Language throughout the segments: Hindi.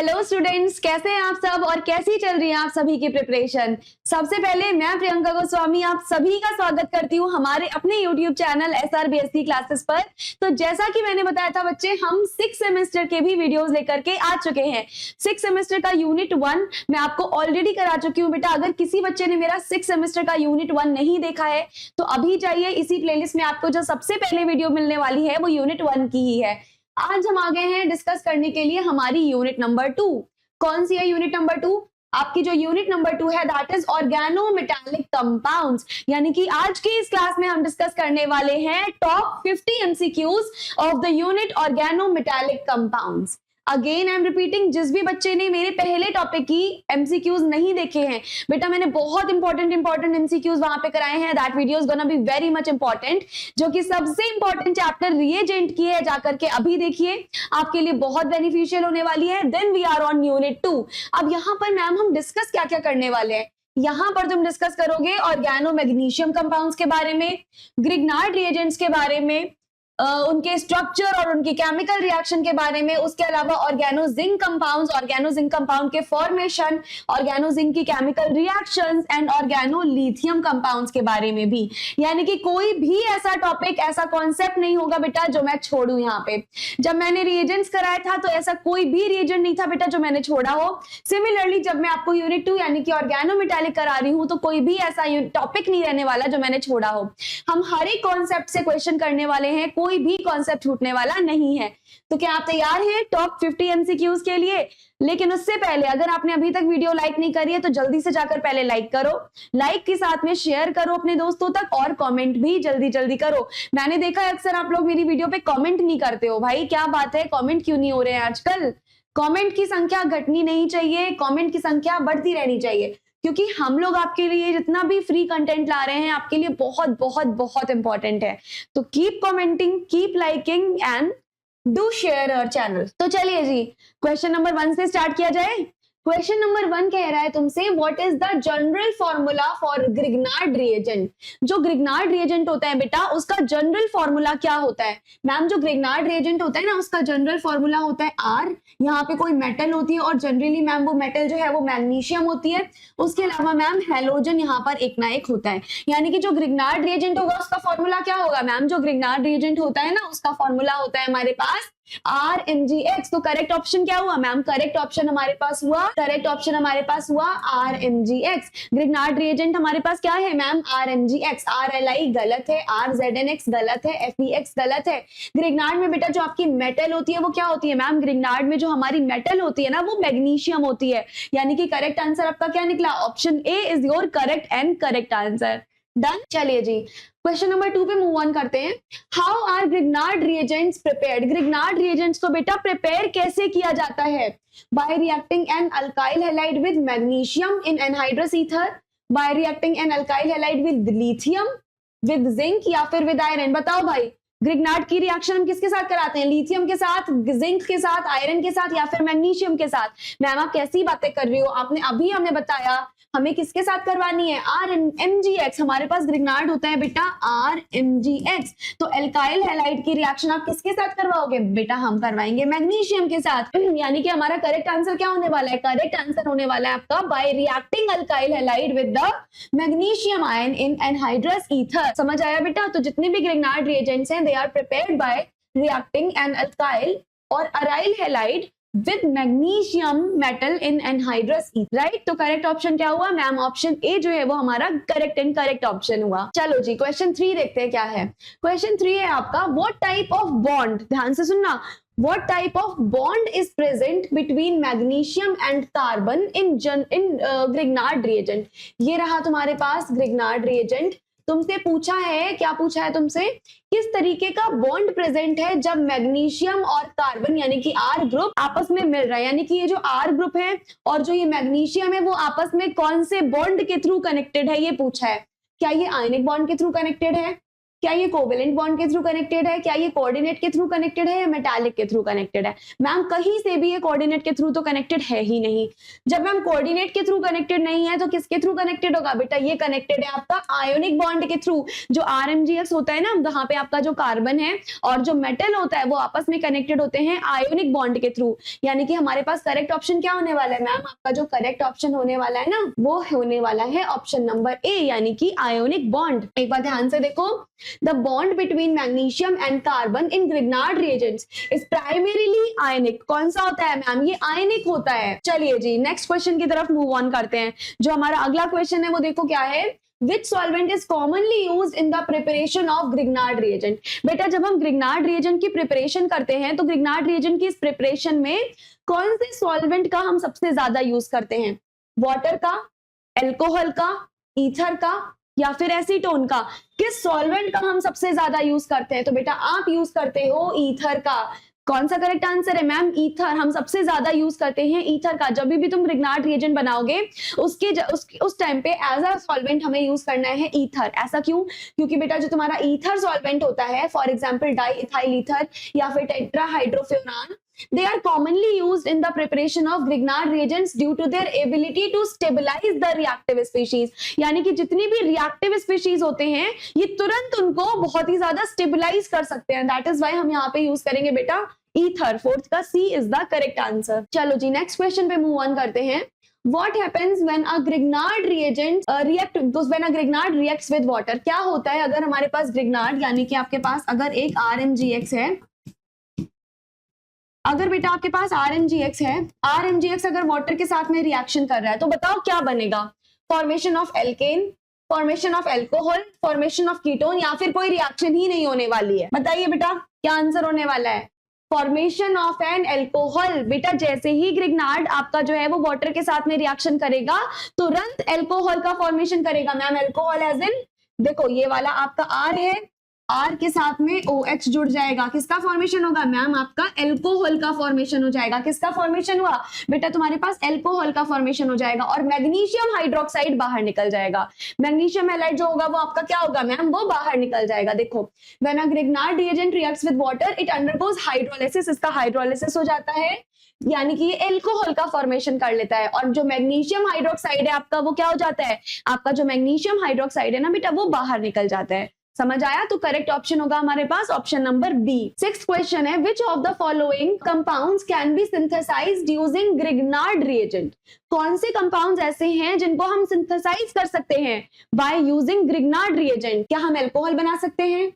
हेलो स्टूडेंट्स, कैसे हैं आप सब और कैसी चल रही है आप सभी की प्रिपरेशन। सबसे पहले मैं प्रियंका गोस्वामी आप सभी का स्वागत करती हूँ हमारे अपने यूट्यूब चैनल SRBSC क्लासेस पर। तो जैसा कि मैंने बताया था बच्चे, हम 6 सेमेस्टर के भी वीडियोस लेकर के आ चुके हैं। 6 सेमेस्टर का यूनिट 1 मैं आपको ऑलरेडी करा चुकी हूँ बेटा। अगर किसी बच्चे ने मेरा 6 सेमेस्टर का यूनिट 1 नहीं देखा है तो अभी जाइए, इसी प्लेलिस्ट में आपको जो सबसे पहले वीडियो मिलने वाली है वो यूनिट 1 की ही है। आज हम आ गए हैं डिस्कस करने के लिए हमारी यूनिट नंबर 2। कौन सी है यूनिट नंबर 2? आपकी जो यूनिट नंबर 2 है दैट इज ऑर्गेनोमेटालिक कंपाउंड्स। यानी कि आज की इस क्लास में हम डिस्कस करने वाले हैं top 50 MCQs of the unit organometallic compounds. Again I am repeating, जिस भी बच्चे ने मेरे पहले टॉपिक की एमसीक्यूज नहीं देखे हैं बेटा, मैंने बहुत इंपॉर्टेंट एमसीक्यूज वहां पे कराए हैं। That video is gonna be very much important. जो कि सबसे इंपॉर्टेंट चैप्टर रिएजेंट की है, जाकर के अभी देखिए, आपके लिए बहुत बेनिफिशियल होने वाली है। Then we are on unit 2। अब यहाँ पर मैम हम डिस्कस क्या क्या करने वाले हैं? यहां पर तुम डिस्कस करोगे ऑर्गेनो मैग्नीशियम कंपाउंड्स के बारे में, ग्रिग्नार्ड रिएजेंट्स के बारे में, उनके स्ट्रक्चर और उनकी केमिकल रिएक्शन के बारे में। उसके अलावा organo zinc compounds, organo zinc compound के फॉर्मेशन, ऑर्गेनो जिंक की chemical reactions and organo lithium compounds के बारे में भी। यानी कि कोई भी ऐसा टॉपिक, ऐसा कॉन्सेप्ट नहीं होगा बेटा जो मैं छोड़ू। यहाँ पे जब मैंने रिएजेंट्स कराया था तो ऐसा कोई भी रिएजेंट नहीं था बेटा जो मैंने छोड़ा हो। सिमिलरली जब मैं आपको यूनिट 2 यानी कि ऑर्गेनोमेटालिक करा रही हूं तो कोई भी ऐसा टॉपिक नहीं रहने वाला जो मैंने छोड़ा हो। हम हर एक कॉन्सेप्ट से क्वेश्चन करने वाले हैं, कोई भी कॉन्सेप्ट छूटने वाला नहीं है। तो क्या आप तैयार हैं टॉप 50 एमसीक्यूज के लिए? लेकिन उससे पहले अगर आपने अभी तक वीडियो लाइक नहीं करी है तो जल्दी से जाकर पहले लाइक करो, लाइक के साथ में शेयर करो अपने दोस्तों तक, और कमेंट भी जल्दी जल्दी करो। मैंने देखा है अक्सर आप लोग मेरी वीडियो पे कमेंट नहीं करते हो। भाई क्या बात है, कमेंट क्यों नहीं हो रहे हैं आजकल? कमेंट की संख्या घटनी नहीं चाहिए, कमेंट की संख्या बढ़ती रहनी चाहिए, क्योंकि हम लोग आपके लिए जितना भी फ्री कंटेंट ला रहे हैं आपके लिए बहुत बहुत बहुत इंपॉर्टेंट है। तो keep commenting, keep liking and do share our channel. तो चलिए जी, क्वेश्चन नंबर 1 से स्टार्ट किया जाए। क्वेश्चन नंबर 1 कह रहा है तुमसे, what is the general formula for Grignard reagent. जो ग्रिग्नार्ड रिएजेंट होता है बेटा उसका जनरल फॉर्मूला क्या होता है? मैम जो ग्रिग्नार्ड रिएजेंट होता है ना उसका जनरल फॉर्मूला होता है R। यहाँ पे कोई मेटल होती है और जनरली मैम वो मेटल जो है वो मैग्नीशियम होती है। उसके अलावा मैम हेलोजन यहाँ पर एक ना एक होता है। यानी कि जो ग्रिग्नार्ड रिएजेंट होगा उसका फॉर्मूला क्या होगा? मैम जो ग्रिग्नार्ड रिएजेंट होता है ना उसका फॉर्मूला होता है हमारे पास RMgX। तो करेक्ट ऑप्शन क्या हुआ मैम? करेक्ट ऑप्शन हमारे पास हुआ RMgX। ग्रिग्नार्ड रिएजेंट हमारे पास क्या है मैम? RMgX। RLi गलत है, RZnX गलत है, FeX गलत है। ग्रिग्नार्ड में बेटा जो आपकी मेटल होती है वो क्या होती है मैम? ग्रिग्नार्ड में जो हमारी मेटल होती है ना वो मैग्नीशियम होती है। यानी कि करेक्ट आंसर आपका क्या निकला? Option A is your correct and correct answer. Done. चलिए जी, क्वेश्चन नंबर 2 पे मूव ऑन करते हैं। How are Grignard reagents prepared. Grignard reagents को बेटा प्रिपेयर कैसे किया जाता है? By reacting an alkyl halide with magnesium in anhydrous ether, by reacting an alkyl halide with lithium, with zinc या फिर विद आयरन। बताओ भाई, ग्रिग्नार्ड की रिएक्शन हम किसके साथ कराते हैं? लिथियम के साथ, जिंक के साथ, आयरन के साथ या फिर मैग्नीशियम के साथ? मैम आप कैसी बातें कर रही हो? आपने अभी हमें बताया हमें किसके साथ करवानी है? RMgX। हमारे पास ग्रिग्नार्ड होता है बेटा RMgX। तो एल्काइल हैलाइड की रिएक्शन आप किसके साथ करवाओगे? बेटा हम करवाएंगे मैग्नीशियम के साथ। यानी कि हमारा करेक्ट आंसर क्या होने वाला है? करेक्ट आंसर होने वाला है आपका by reacting alkyl halide with the magnesium ion in anhydrous ether. समझ आया बेटा? तो जितने भी ग्रिग्नार्ड रिएजेंट्स हैं they are prepared by reacting an alkyl और aryl halide with magnesium metal in anhydrous ether, right? तो करेक्ट ऑप्शन क्या हुआ मैम? ऑप्शन ए जो है वो हमारा करेक्ट एंड करेक्ट ऑप्शन हुआ। चलो जी, क्वेश्चन 3 देखते हैं क्या है। क्वेश्चन 3 है आपका, व्हाट टाइप ऑफ बॉन्ड, ध्यान से सुनना, what type of bond is present between magnesium and carbon in Grignard reagent। ये रहा तुम्हारे पास ग्रिग्नार्ड रिएजेंट। तुमसे पूछा है, क्या पूछा है तुमसे? किस तरीके का बॉन्ड प्रेजेंट है जब मैग्नीशियम और कार्बन यानी कि R ग्रुप आपस में मिल रहा है। यानी कि ये जो R ग्रुप है और जो ये मैग्नीशियम है वो आपस में कौन से बॉन्ड के थ्रू कनेक्टेड है, ये पूछा है। क्या ये आयनिक बॉन्ड के थ्रू कनेक्टेड है? क्या ये कोवेलेंट बॉन्ड के थ्रू कनेक्टेड है, क्या ये कोऑर्डिनेट के थ्रू कनेक्टेड है या मेटालिक के थ्रू कनेक्टेड है? मैम कहीं से भी ये कोऑर्डिनेट के थ्रू तो कनेक्टेड है ही नहीं। जब मैम कोऑर्डिनेट के थ्रू कनेक्टेड नहीं है तो किसके थ्रू कनेक्टेड होगा बेटा? ये कनेक्टेड है आपका आयोनिक बॉन्ड के थ्रू। जो RMGX होता है ना, वहां पे आपका जो कार्बन है और जो मेटल होता है वो आपस में कनेक्टेड होते हैं आयोनिक बॉन्ड के थ्रू। यानी कि हमारे पास करेक्ट ऑप्शन क्या होने वाला है मैम? आपका जो करेक्ट ऑप्शन होने वाला है ना, वो होने वाला है ऑप्शन नंबर ए, यानी कि आयोनिक बॉन्ड। एक बार ध्यान से देखो, the bond between magnesium and carbon in Grignard reagents is primarily ionic. कौन सा होता है मैम? ये आयनिक होता है। चलिए जी नेक्स्ट क्वेश्चन की तरफ मूव ऑन करते हैं। जो हमारा अगला क्वेश्चन है वो देखो क्या है, Which solvent is commonly used in the preparation of Grignard reagent? बेटा जब हम Grignard reagent की प्रिपरेशन करते हैं तो Grignard reagent की इस प्रिपरेशन में कौन से सॉल्वेंट का हम सबसे ज्यादा यूज करते हैं? वाटर का, एल्कोहल का, ईथर का या फिर एसीटोन का? किस सॉल्वेंट का हम सबसे ज्यादा यूज करते हैं? तो बेटा आप यूज करते हो ईथर का। कौन सा करेक्ट आंसर है मैम? ईथर। हम सबसे ज्यादा यूज करते हैं ईथर का। जब भी तुम ग्रिग्नार्ड रिएजेंट बनाओगे उस टाइम पे एज अ सॉल्वेंट हमें यूज करना है ईथर। ऐसा क्यों? क्योंकि बेटा जो तुम्हारा ईथर सॉल्वेंट होता है, for example di ethyl ether या फिर टेट्राहाइड्रोफ्यूरान, they are commonly used in the preparation of Grignard reagents due to their ability to stabilize the reactive species। यानी कि जितनी भी reactive species होते हैं ये तुरंत उनको बहुत ही ज्यादा स्टेबलाइज कर सकते हैं। दैट इज वाई हम यहाँ पे यूज करेंगे बेटा ईथर। फोर्थ का सी इज द करेक्ट आंसर। चलो जी नेक्स्ट क्वेश्चन पे मूव ऑन करते हैं। What happens when a Grignard reagent when a Grignard reacts with water? क्या होता है अगर हमारे पास Grignard यानी कि आपके पास अगर एक RMGX है, अगर बेटा आपके पास RMGX है, RMGX अगर वाटर के साथ में रिएक्शन कर रहा है तो बताओ क्या बनेगा? Formation of alkene, formation of alcohol, formation of ketone या फिर कोई रिएक्शन ही नहीं होने वाली है? बताइए बेटा क्या आंसर होने वाला है? Formation of N alcohol. बेटा जैसे ही ग्रिग्नार्ड आपका जो है वो वाटर के साथ में रिएक्शन करेगा तुरंत एल्कोहल का फॉर्मेशन करेगा। मैम एल्कोहल एज इन देखो ये वाला आपका R है, R के साथ में OH जुड़ जाएगा, किसका फॉर्मेशन होगा मैम? आपका एल्कोहल का फॉर्मेशन हो जाएगा। किसका फॉर्मेशन हुआ बेटा? तुम्हारे पास एल्कोहल का फॉर्मेशन हो जाएगा और मैग्नीशियम हाइड्रोक्साइड बाहर निकल जाएगा। मैग्नीशियम हैलाइड जो होगा वो आपका क्या होगा मैम? वो बाहर निकल जाएगा। देखो when a Grignard reagent reacts with water it undergoes hydrolysis. इसका हाइड्रोलिसिस हो जाता है यानी कि ये एल्कोहल का फॉर्मेशन कर लेता है और जो मैग्नीशियम हाइड्रोक्साइड है आपका वो क्या हो जाता है? आपका जो मैग्नीशियम हाइड्रोक्साइड है ना बेटा वो बाहर निकल जाता है। समझ आया? तो करेक्ट ऑप्शन होगा हमारे पास option number B. Sixth question है, which of the following compounds can be synthesized using Grignard reagent? कौन से कंपाउंड्स ऐसे हैं जिनको हम सिंथेसाइज कर सकते हैं बाय यूजिंग ग्रिग्नार्ड रिएजेंट? क्या हम एल्कोहल बना सकते हैं?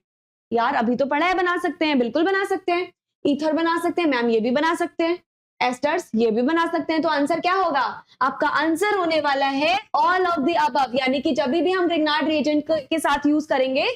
यार अभी तो पढ़ा है, बना सकते हैं, बिल्कुल बना सकते हैं। ईथर बना सकते हैं मैम, ये भी बना सकते हैं। एस्टर्स ये भी बना सकते हैं। तो आंसर क्या होगा? आपका आंसर होने वाला है ऑल ऑफ द अबव। यानी कि जब भी हम ग्रिग्नार्ड रिएजेंट के साथ यूज करेंगे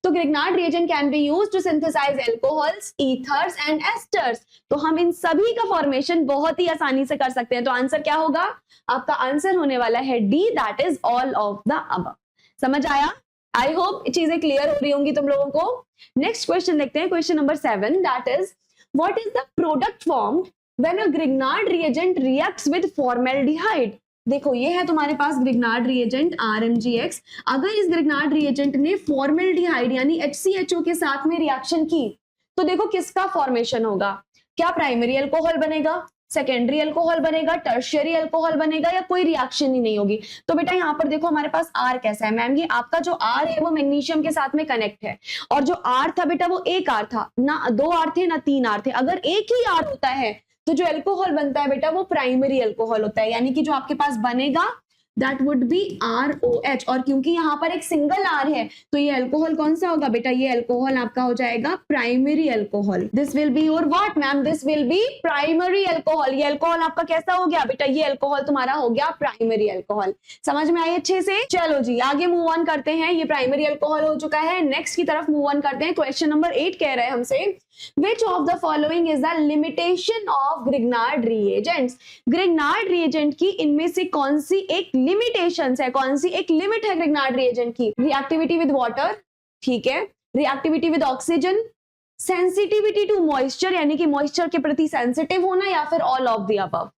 तो Grignard reagent can be used to synthesise alcohols, ethers and esters. तो हम इन सभी का फॉर्मेशन बहुत ही आसानी से कर सकते हैं। तो आंसर क्या होगा? आपका आंसर होने वाला है D, that is all of the above. समझ आया? आई होप चीजें क्लियर हो रही होंगी तुम लोगों को। नेक्स्ट क्वेश्चन देखते हैं, question number 7, that is what is the product formed when a Grignard reagent reacts with formaldehyde? देखो ये है तुम्हारे पास Grignard reagent RMGX। अगर इस Grignard reagent ने formaldehyde यानी HCHO के साथ में रिएक्शन की तो देखो किसका फॉर्मेशन होगा? क्या प्राइमरी अल्कोहल बनेगा, सेकेंडरी अल्कोहल बनेगा, टर्शियरी अल्कोहल बनेगा या कोई रिएक्शन ही नहीं होगी? तो बेटा यहाँ पर देखो हमारे पास R कैसा है मैम? ये आपका जो R है वो मैग्नीशियम के साथ में कनेक्ट है और जो R था बेटा वो एक R था, ना 2 R थे ना 3 R थे। अगर एक ही R होता है तो जो अल्कोहल बनता है बेटा वो प्राइमरी अल्कोहल होता है, यानी कि जो आपके पास बनेगा दैट वुड बी ROH। और क्योंकि यहाँ पर एक सिंगल R है तो ये अल्कोहल कौन सा होगा बेटा? ये अल्कोहल आपका हो जाएगा primary alcohol. This will be your what ma'am? This will be primary alcohol. ये अल्कोहल आपका कैसा हो गया बेटा? ये अल्कोहल तुम्हारा हो गया प्राइमरी अल्कोहल। समझ में आई अच्छे से? चलो जी आगे मूव ऑन करते हैं। ये प्राइमरी अल्कोहल हो चुका है, नेक्स्ट की तरफ मूव ऑन करते हैं। क्वेश्चन नंबर 8 कह रहे हैं हमसे, which of the following is the limitation of Grignard reagents? Grignard reagent की इनमें से कौन सी एक लिमिटेशंस है, कौन सी एक लिमिट है Grignard reagent की? रिएक्टिविटी विद वाटर, ठीक है, reactivity with oxygen, sensitivity to moisture यानी कि मॉइस्चर के प्रति सेंसिटिव होना या फिर ऑल ऑफ द अबव?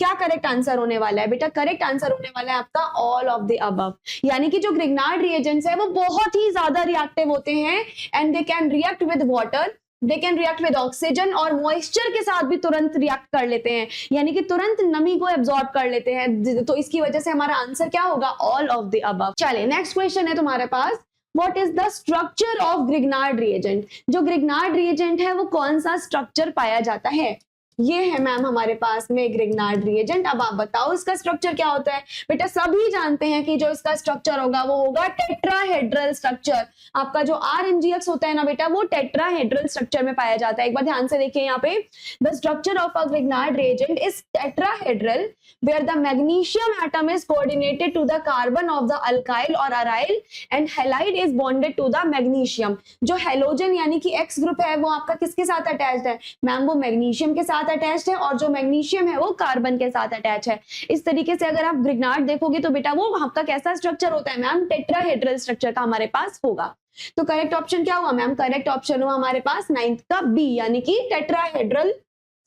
क्या करेक्ट आंसर होने वाला है बेटा? करेक्ट आंसर होने वाला है आपका ऑल ऑफ द अबव, यानी कि जो ग्रिग्नार्ड रिएजेंट्स है वो बहुत ही ज्यादा रिएक्टिव होते हैं and they can react with water, they can react with oxygen और मॉइस्चर के साथ भी तुरंत रिएक्ट कर लेते हैं, यानी कि तुरंत नमी को एब्जॉर्ब कर लेते हैं। तो इसकी वजह से हमारा आंसर क्या होगा? All of the above. चलिए नेक्स्ट क्वेश्चन है तुम्हारे पास, what is the structure of Grignard reagent? जो ग्रिग्नार्ड रिएजेंट है वो कौन सा स्ट्रक्चर पाया जाता है? ये है मैम हमारे पास में ग्रिग्नार्ड रिएजेंट। अब आप बताओ इसका स्ट्रक्चर क्या होता है? बेटा सभी जानते हैं कि जो इसका स्ट्रक्चर होगा वो होगा टेट्राहेड्रल स्ट्रक्चर। आपका जो RMgx होता है ना बेटा, वो टेट्राहेड्रल स्ट्रक्चर में पाया जाता है। एक बार ध्यान से देखिए यहाँ पे, the structure of a Grignard reagent is tetrahedral where the magnesium atom is coordinated to the carbon of the alkyl or aryl and halide is bonded to the magnesium। जो हेलोजन यानी कि X ग्रुप है वो आपका किसके साथ अटैच्ड है? मैम वो मैग्नीशियम के साथ अटैच्ड है और जो मैग्नीशियम है वो कार्बन के साथ अटैच है। इस तरीके से अगर आप ग्रिग्नार्ड देखोगे तो बेटा वो आपका कैसा स्ट्रक्चर होता है? मैम टेट्राहेड्रल स्ट्रक्चर का हमारे पास होगा। तो करेक्ट ऑप्शन क्या हुआ मैम? करेक्ट ऑप्शन हुआ हमारे पास 9th का बी, यानी कि टेट्राहेड्रल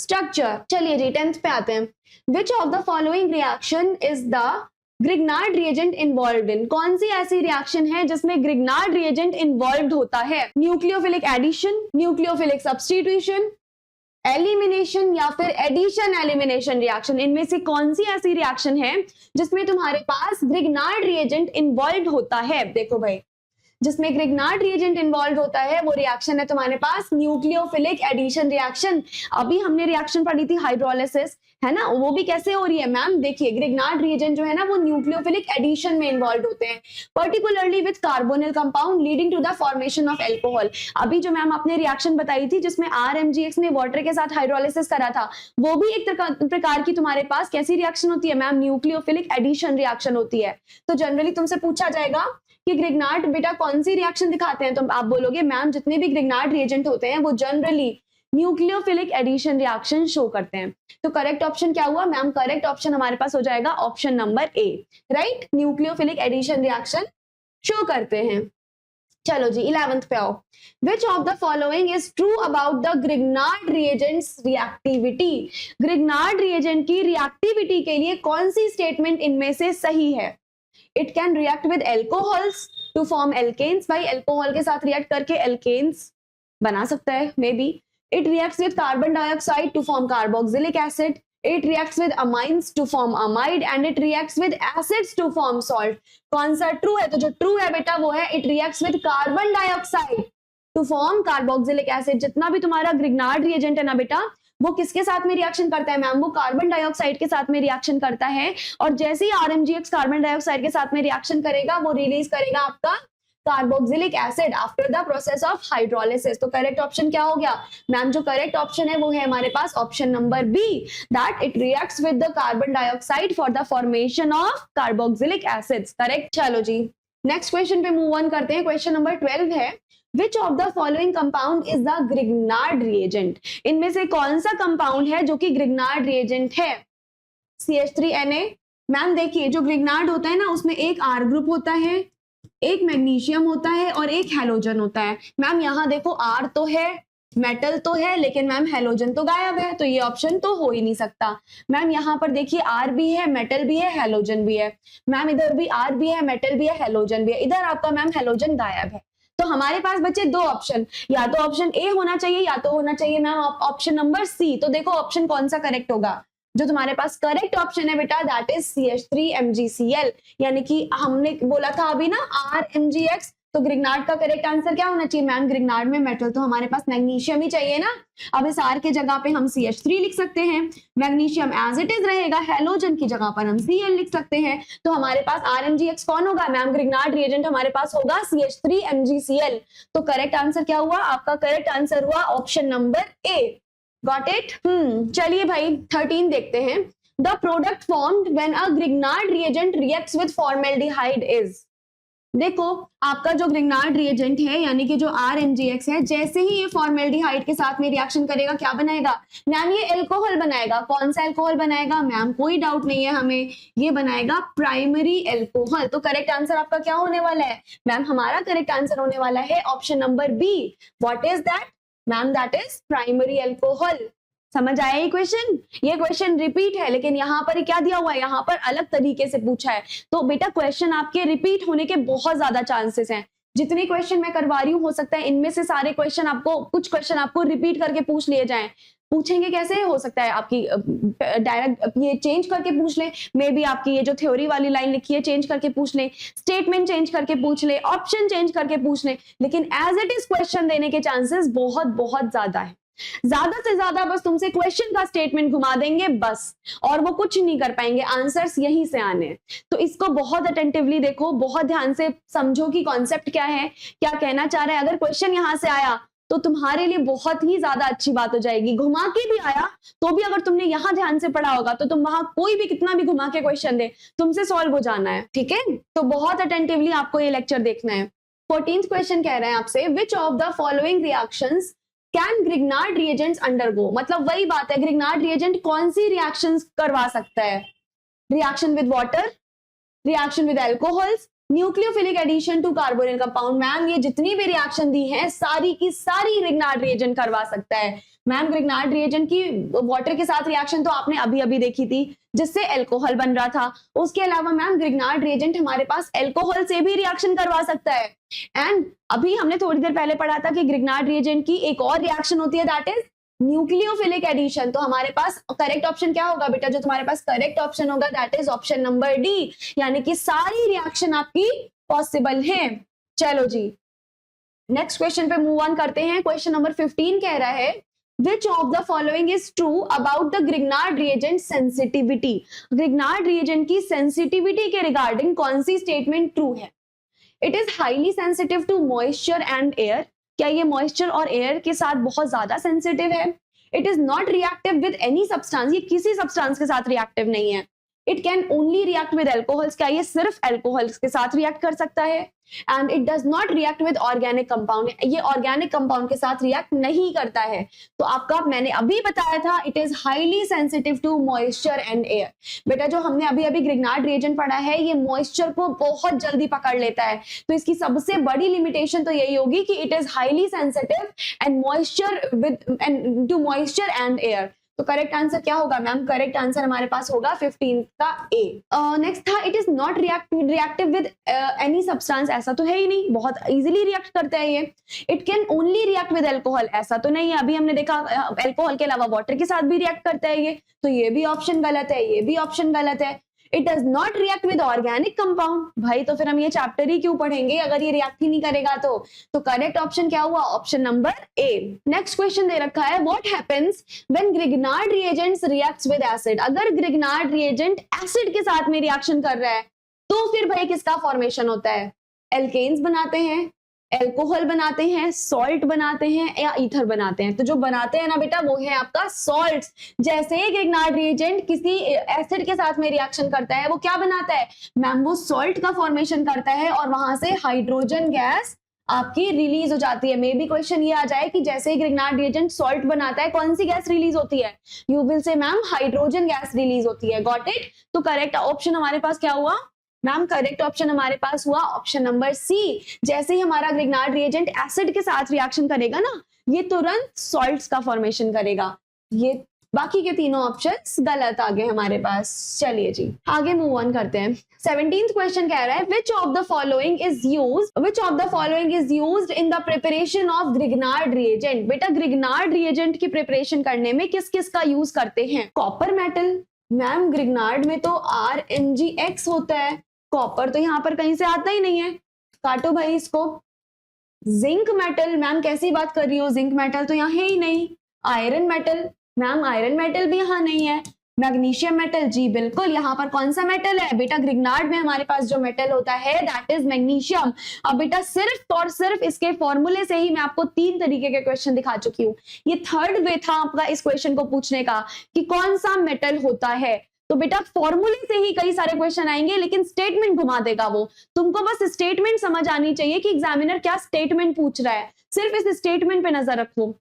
स्ट्रक्चर। चलिए जी 10th पे आते हैं। Which of the following reaction is the Grignard reagent involved इन? कौन सी ऐसी रिएक्शन है जिसमें ग्रिग्नार्ड रिएजेंट इन्वॉल्व्ड होता है? Nucleophilic addition, nucleophilic substitution, elimination या फिर एडिशन एलिमिनेशन रिएक्शन? इनमें से कौन सी ऐसी रिएक्शन है जिसमें तुम्हारे पास ग्रिग्नार्ड रिएजेंट इन्वॉल्व्ड होता है? देखो भाई, जिसमें ग्रिग्नार्ड रिएजेंट इन्वॉल्व होता है वो रिएक्शन है तुम्हारे पास न्यूक्लियोफिलिक एडिशन रिएक्शन। अभी हमने रिएक्शन पढ़ी थी हाइड्रोलिसिस, है ना, वो भी कैसे हो रही है मैम? देखिए ग्रिग्नार्ड रिएजेंट जो है ना वो न्यूक्लियोफिलिक एडिशन में इन्वॉल्व होते हैं, particularly with carbonyl compound leading to the formation of alcohol. अभी जो मैम आपने रिएक्शन बताई थी जिसमें RMgx ने वाटर के साथ हाइड्रोलिसिस करा था, वो भी एक प्रकार की तुम्हारे पास कैसी रिएक्शन होती है मैम? न्यूक्लियोफिलिक एडिशन रिएक्शन होती है। तो जनरली तुमसे पूछा जाएगा कि ग्रिग्नार्ड बेटा कौन सी रिएक्शन दिखाते हैं, तो आप बोलोगे मैम जितने भी ग्रिग्नार्ड रिएजेंट होते हैं वो generally nucleophilic addition reaction show करते हैं। तो करेक्ट ऑप्शन क्या हुआ मैम? करेक्ट ऑप्शन हमारे पास हो जाएगा option number A, right, nucleophilic addition reaction show करते हैं। चलो जी 11th पे आओ। Which of the following is true about the Grignard reagents reactivity? Grignard reagent की रिएक्टिविटी के लिए कौन सी स्टेटमेंट इनमें से सही है? It can react with alcohols to form alkanes। भाई अल्कोहल के साथ रिएक्ट करके alkanes बना सकता है may be. It reacts with carbon dioxide to form carboxylic acid। It reacts with amines to form amide and it reacts with acids to form salt। कौन सा ट्रू है? तो जो ट्रू है बेटा वो है it reacts with carbon dioxide to form carboxylic acid। जितना भी तुम्हारा ग्रिग्नार्ड रिएजेंट है ना बेटा वो किसके साथ में रिएक्शन करता है मैम? वो कार्बन डाइऑक्साइड के साथ में रिएक्शन करता है और जैसे ही RMgx कार्बन डाइऑक्साइड के साथ में रिएक्शन करेगा वो रिलीज करेगा आपका carboxylic acid after the process of hydrolysis. तो करेक्ट ऑप्शन क्या हो गया मैम? जो करेक्ट ऑप्शन है वो है हमारे पास option number B, that it reacts with the carbon dioxide for the formation of carboxylic acids. Correct. चलो जी नेक्स्ट क्वेश्चन पे मूव ऑन करते हैं। क्वेश्चन नंबर 12 है, Which of the following compound is the Grignard reagent? इनमें से कौन सा कंपाउंड है जो कि ग्रिग्नार्ड रिएजेंट है? CH3Na। मैम देखिए जो ग्रिग्नार्ड होता है ना उसमें एक R ग्रुप होता है, एक मैग्नीशियम होता है और एक हेलोजन होता है। मैम यहाँ देखो R तो है, मेटल तो है, लेकिन मैम हेलोजन तो गायब है, तो ये ऑप्शन तो हो ही नहीं सकता। मैम यहाँ पर देखिए R भी है, मेटल भी है, हेलोजन भी है। मैम इधर भी R भी है, मेटल भी है, हेलोजन भी है, इधर आपका मैम हेलोजन गायब है। तो हमारे पास बचे दो ऑप्शन, या तो ऑप्शन ए होना चाहिए या तो होना चाहिए मैम ऑप्शन नंबर सी। तो देखो ऑप्शन कौन सा करेक्ट होगा? जो तुम्हारे पास करेक्ट ऑप्शन है बेटा दैट इज CH3MgCl, यानी कि हमने बोला था अभी ना RMgx। तो ग्रिग्नार्ड का करेक्ट आंसर क्या होना चाहिए मैम? ग्रिग्नार्ड में मेटल तो हमारे पास मैग्नीशियम ही चाहिए ना। अब इस R के जगह पे हम CH3 लिख सकते हैं, मैग्नीशियम एज इट इज रहेगा, हेलोजन की जगह पर हम Cl लिख सकते हैं। तो हमारे पास RMgx कौन होगा मैम? ग्रिग्नार्ड रिएजेंट हमारे पास होगा CH3MgCl। तो करेक्ट आंसर क्या हुआ आपका? करेक्ट आंसर हुआ option number A. Got it? चलिए भाई 13 देखते हैं। The product formed when a Grignard reagent reacts with formaldehyde is. देखो आपका जो ग्रिग्नार्ड रिएजेंट है यानी कि जो RMgx है, जैसे ही ये फॉर्मेल्डिहाइड के साथ में रिएक्शन करेगा क्या बनाएगा मैम? ये अल्कोहल बनाएगा। कौन सा अल्कोहल बनाएगा मैम? कोई डाउट नहीं है हमें, ये बनाएगा प्राइमरी अल्कोहल। तो करेक्ट आंसर आपका क्या होने वाला है मैम? हमारा करेक्ट आंसर होने वाला है option number B. What is that ma'am? That is primary alcohol. समझ आया ये क्वेश्चन? ये क्वेश्चन रिपीट है, लेकिन यहाँ पर क्या दिया हुआ है, यहाँ पर अलग तरीके से पूछा है। तो बेटा क्वेश्चन आपके रिपीट होने के बहुत ज्यादा चांसेस हैं। जितने क्वेश्चन मैं करवा रही हूँ, हो सकता है इनमें से सारे क्वेश्चन आपको, कुछ क्वेश्चन आपको रिपीट करके पूछ लिए जाएं। पूछेंगे कैसे, हो सकता है आपकी डायरेक्ट ये चेंज करके पूछ ले, मे बी आपकी ये जो थ्योरी वाली लाइन लिखी है चेंज करके पूछ ले, स्टेटमेंट चेंज करके पूछ ले, ऑप्शन चेंज करके पूछ ले, लेकिन एज इट इज क्वेश्चन देने के चांसेस बहुत बहुत ज्यादा है। ज्यादा से ज्यादा बस तुमसे क्वेश्चन का स्टेटमेंट घुमा देंगे बस, और वो कुछ नहीं कर पाएंगे, आंसर्स यहीं से आने हैं। तो इसको बहुत अटेंटिवली देखो, बहुत ध्यान से समझो कि कॉन्सेप्ट क्या है, क्या कहना चाह रहे हैं। अगर क्वेश्चन यहां से आया तो तुम्हारे लिए बहुत ही ज्यादा अच्छी बात हो जाएगी। घुमा के भी आया तो भी अगर तुमने यहां ध्यान से पढ़ा होगा तो तुम वहां कोई भी कितना भी घुमा के क्वेश्चन दे, तुमसे सॉल्व हो जाना है। ठीक है, तो बहुत अटेंटिवली आपको ये लेक्चर देखना है। 14th क्वेश्चन कह रहे हैं आपसे, विच of the following reactions can Grignard reagents undergo. मतलब वही बात है, ग्रिग्नार्ड रिएजेंट कौन सी रिएक्शंस करवा सकता है? Reaction with water, reaction with alcohols, nucleophilic addition to carbonyl compound. Ma'am ये जितनी भी रिएक्शन दी हैं सारी की सारी ग्रिग्नार्ड रिएजेंट करवा सकता है। मैम ग्रिग्नार्ड रिएजेंट की वाटर के साथ रिएक्शन तो आपने अभी अभी देखी थी जिससे अल्कोहल बन रहा था। उसके अलावा मैम ग्रिग्नार्ड रिएजेंट हमारे पास अल्कोहल से भी रिएक्शन करवा सकता है। एंड अभी हमने थोड़ी देर पहले पढ़ा था कि ग्रिग्नार्ड रिएजेंट की एक और रिएक्शन होती है, दैट इज न्यूक्लियोफिलिक एडिशन। तो हमारे पास करेक्ट ऑप्शन क्या होगा बेटा? जो तुम्हारे पास करेक्ट ऑप्शन होगा that is option number D, यानी कि सारी रिएक्शन आपकी पॉसिबल है। चलो जी नेक्स्ट क्वेश्चन पे मूव ऑन करते हैं। क्वेश्चन नंबर 15 कह रहा है, Which of the following is true about the Grignard reagent sensitivity? Grignard reagent की sensitivity के regarding कौन सी statement true है? It is highly sensitive to moisture and air. क्या ये moisture और air के साथ बहुत ज्यादा sensitive है? It is not reactive with any substance. ये किसी substance के साथ reactive नहीं है। It can only react with alcohols. क्या ये सिर्फ alcohols के साथ react कर सकता है? And it does not react with organic compound. ये organic compound के साथ react नहीं करता है। तो आपका मैंने अभी बताया था it is highly sensitive to moisture and air. बेटा जो हमने अभी अभी ग्रिग्नार्ड रिएजेंट पढ़ा है ये moisture को बहुत जल्दी पकड़ लेता है, तो इसकी सबसे बड़ी लिमिटेशन तो यही होगी कि it is highly sensitive and moisture with and to moisture and air. तो करेक्ट आंसर क्या होगा मैम? करेक्ट आंसर हमारे पास होगा 15 का ए। नेक्स्ट था, it is not reactive with any substance. ऐसा तो है ही नहीं, बहुत इजीली रिएक्ट करता है ये। It can only react with alcohol. ऐसा तो नहीं है, अभी हमने देखा अल्कोहल के अलावा वाटर के साथ भी रिएक्ट करता है ये, तो ये भी ऑप्शन गलत है, ये भी ऑप्शन गलत है। It does not react with organic compound. भाई तो फिर हम ये चैप्टर ही क्यों पढ़ेंगे अगर ये रिएक्ट ही नहीं करेगा तो करेक्ट ऑप्शन क्या हुआ? Option number A. Next question दे रखा है, what happens when Grignard reagents reacts with acid. अगर ग्रिग्नार्ड रिएजेंट एसिड के साथ में रिएक्शन कर रहा है तो फिर भाई किसका फॉर्मेशन होता है? एल्केन्स बनाते हैं, एल्कोहल बनाते हैं, सॉल्ट बनाते हैं या ईथर बनाते हैं। तो जो बनाते हैं ना बेटा वो है आपका सॉल्ट्स। जैसे ही ग्रिग्नार्ड रिएजेंट किसी एसिड के साथ में रिएक्शन करता है वो क्या बनाता है मैम? वो सॉल्ट का फॉर्मेशन करता है और वहां से हाइड्रोजन गैस आपकी रिलीज हो जाती है। मे बी क्वेश्चन ये आ जाए कि जैसे ही ग्रिग्नार्ड रिएजेंट सॉल्ट बनाता है कौन सी गैस रिलीज होती है? You will say ma'am hydrogen gas release होती है। Got it? तो करेक्ट ऑप्शन हमारे पास क्या हुआ मैम? करेक्ट ऑप्शन हमारे पास हुआ ऑप्शन नंबर सी। जैसे ही हमारा ग्रिग्नार्ड रिएजेंट एसिड के साथ रिएक्शन करेगा ना ये तुरंत सॉल्ट्स का फॉर्मेशन करेगा। ये बाकी के तीनों ऑप्शंस गलत आ गए हमारे पास। चलिए जी आगे मूव ऑन करते हैं। 17th क्वेश्चन कह रहा है, which of the following is used in the preparation of Grignard reagent. बेटा ग्रिग्नार्ड रिएजेंट की प्रिपरेशन करने में किस किस का यूज करते हैं? Copper metal. मैम ग्रिग्नार्ड में तो RMgX होता है, कॉपर तो यहाँ पर कहीं से आता ही नहीं है, काटो भाई इसको। जिंक मेटल, मैम कैसी बात कर रही हो? जिंक मेटल तो यहाँ है ही नहीं। Iron metal, ma'am iron metal भी यहाँ नहीं है। मैग्नीशियम मेटल, जी बिल्कुल, यहाँ पर कौन सा मेटल है बेटा? ग्रिग्नार्ड में हमारे पास जो मेटल होता है दैट इज मैग्नीशियम। अब बेटा सिर्फ और सिर्फ इसके फॉर्मूले से ही मैं आपको 3 तरीके के क्वेश्चन दिखा चुकी हूँ। ये थर्ड वे था आपका इस क्वेश्चन को पूछने का कि कौन सा मेटल होता है। तो बेटा फॉर्मूले से ही कई सारे क्वेश्चन आएंगे लेकिन स्टेटमेंट घुमा देगा वो। तुमको बस स्टेटमेंट समझ आनी चाहिए कि एग्जामिनर क्या स्टेटमेंट पूछ रहा है, सिर्फ इस स्टेटमेंट पे नजर रखो।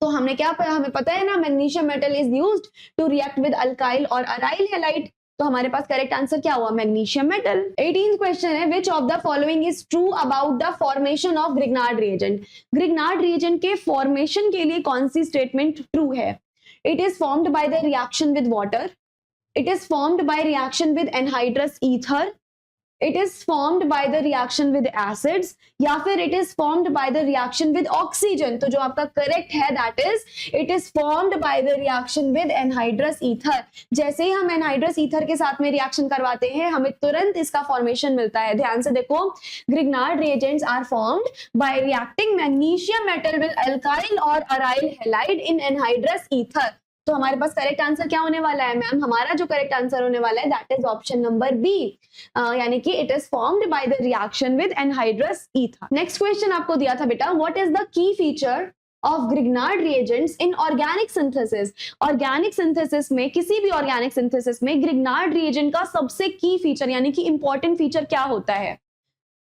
तो हमने क्या पढ़ा? हमें पता है ना magnesium metal is used to react with alkyl और अराइल हैलाइड। तो हमारे पास करेक्ट आंसर क्या हुआ? Magnesium metal. 18th क्वेश्चन है, which of the following is true about the formation of Grignard reagent. Grignard reagent के फॉर्मेशन के लिए कौन सी स्टेटमेंट ट्रू है? It is formed by the reaction with water. It is formed by reaction with anhydrous ether. It is formed by the reaction with acids, या फिर it is formed by the reaction with oxygen. तो जो आपका correct है that is it is formed by the reaction with anhydrous ether. जैसे ही हम anhydrous ether के साथ में reaction करवाते हैं हमें तुरंत इसका formation मिलता है. ध्यान से देखो, Grignard reagents are formed by reacting magnesium metal with alkyl or aryl halide in anhydrous ether. तो हमारे पास करेक्ट आंसर क्या होने वाला है मैम? हमारा जो करेक्ट आंसर होने वाला है that is option number B, यानी कि it is formed by the reaction with anhydrous ether. Next question आपको दिया था बेटा, what is the key feature of Grignard reagents in organic synthesis. Organic synthesis में, किसी भी ऑर्गेनिक सिंथेसिस में Grignard reagent का सबसे की फीचर यानी कि इंपॉर्टेंट फीचर क्या होता है?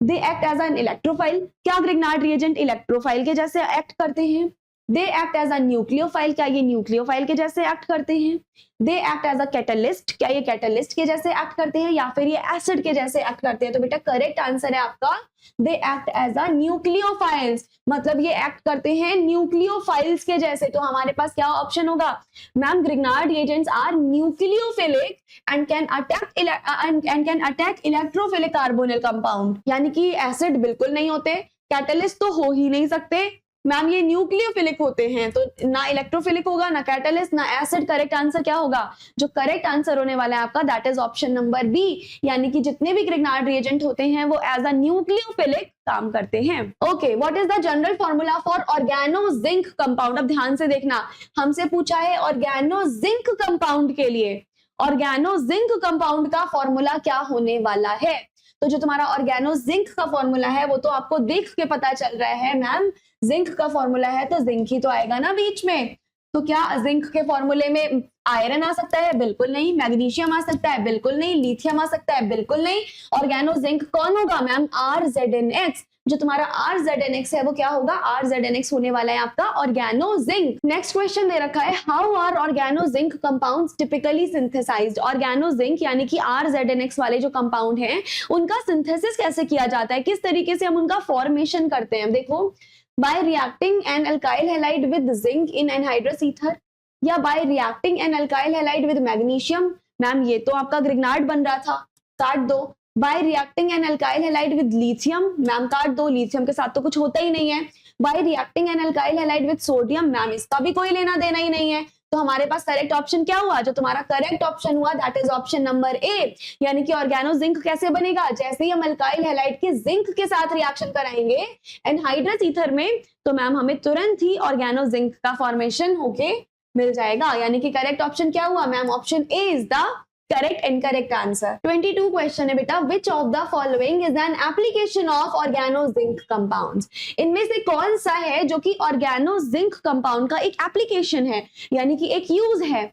They act as an electrophile. क्या Grignard reagent इलेक्ट्रोफाइल के जैसे एक्ट करते हैं? They act as a nucleophile. क्या ये न्यूक्लियोफाइल के जैसे एक्ट करते हैं? They act as a catalyst. क्या ये कैटलिस्ट के जैसे एक्ट करते हैं या फिर ये एसिड के जैसे एक्ट करते हैं? तो बेटा करेक्ट आंसर है आपका they act as a nucleophiles, मतलब ये एक्ट करते हैं न्यूक्लियोफाइल्स के जैसे. तो हमारे पास क्या ऑप्शन होगा ma'am? Grignard reagents are nucleophilic and can attack electrophilic carbonyl compound. यानी कि एसिड बिल्कुल नहीं होते, कैटलिस्ट तो हो ही नहीं सकते मैम, ये न्यूक्लियोफिलिक होते हैं, तो ना इलेक्ट्रोफिलिक होगा ना कैटलिस्ट ना एसिड. करेक्ट आंसर क्या होगा? जो करेक्ट आंसर होने वाला है आपका that is option number B, यानी कि जितने भी Grignard reagent होते हैं वो एज अ न्यूक्लियोफिलिक काम करते हैं. Okay, what is the general formula for organo zinc compound? अब ध्यान से देखना, हमसे पूछा है ऑर्गेनो जिंक कंपाउंड के लिए ऑर्गेनो जिंक कंपाउंड का फॉर्मूला क्या होने वाला है. तो जो तुम्हारा ऑर्गेनो जिंक का फॉर्मूला है वो तो आपको देख के पता चल रहा है मैम, जिंक का फॉर्मूला है तो जिंक ही तो आएगा ना बीच में. तो क्या जिंक के फॉर्मूले में आयरन आ सकता है? बिल्कुल नहीं. मैग्नीशियम आ सकता है? बिल्कुल नहीं. लिथियम आ सकता है? बिल्कुल नहीं. ऑर्गेनो जिंक कौन होगा मैम? RZNX. जो तुम्हारा RZNX है वो क्या होगा? RZNX होने वाला है आपका ऑर्गेनो जिंक. नेक्स्ट क्वेश्चन दे रखा है, how are oregano zinc compounds typically synthesized. Organozinc यानी कि RZNX वाले जो कंपाउंड हैं उनका सिंथेसिस कैसे किया जाता है, किस तरीके से हम उनका फॉर्मेशन करते हैं? देखो, by reacting an alkyl halide with zinc in anhydrous ether या by reacting an alkyl halide with magnesium. Ma'am ये तो आपका Grignard बन रहा था, काट दो. by reacting an alkyl halide with lithium, ma'am काट दो, लिथियम के साथ तो कुछ होता ही नहीं है. by reacting an alkyl halide with sodium, ma'am इसका भी कोई लेना देना ही नहीं है. तो हमारे पास करेक्ट ऑप्शन क्या हुआ? जो तुम्हारा करेक्ट ऑप्शन हुआ that is option number A, यानी कि ऑर्गेनो जिंक कैसे बनेगा? जैसे ही हम अल्काइल हैलाइड के जिंक के साथ रिएक्शन कराएंगे एनहाइड्रस ईथर में तो मैम हमें तुरंत ही ऑर्गेनो जिंक का फॉर्मेशन होके मिल जाएगा. यानी कि करेक्ट ऑप्शन क्या हुआ ma'am? Option A is the correct and correct answer. 22 question है बेटा, which of the following is an application of oregano zinc compounds. इनमें से कौन सा है जो कि ऑर्गेनो जिंक कंपाउंड का एक एप्लीकेशन है, यानी कि एक यूज है.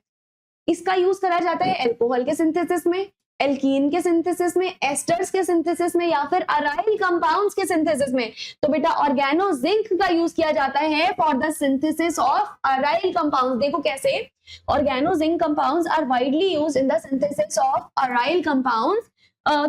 इसका यूज करा जाता है अल्कोहल के सिंथेसिस में, एल्कीन के सिंथेसिस में, एस्टर्स के सिंथेसिस में या फिर अराइल कंपाउंड्स के सिंथेसिस में. तो बेटा ऑर्गेनो जिंक का यूज किया जाता है for the synthesis of aryl compounds. देखो कैसे, oregano zinc compounds are widely used in the synthesis of aryl compounds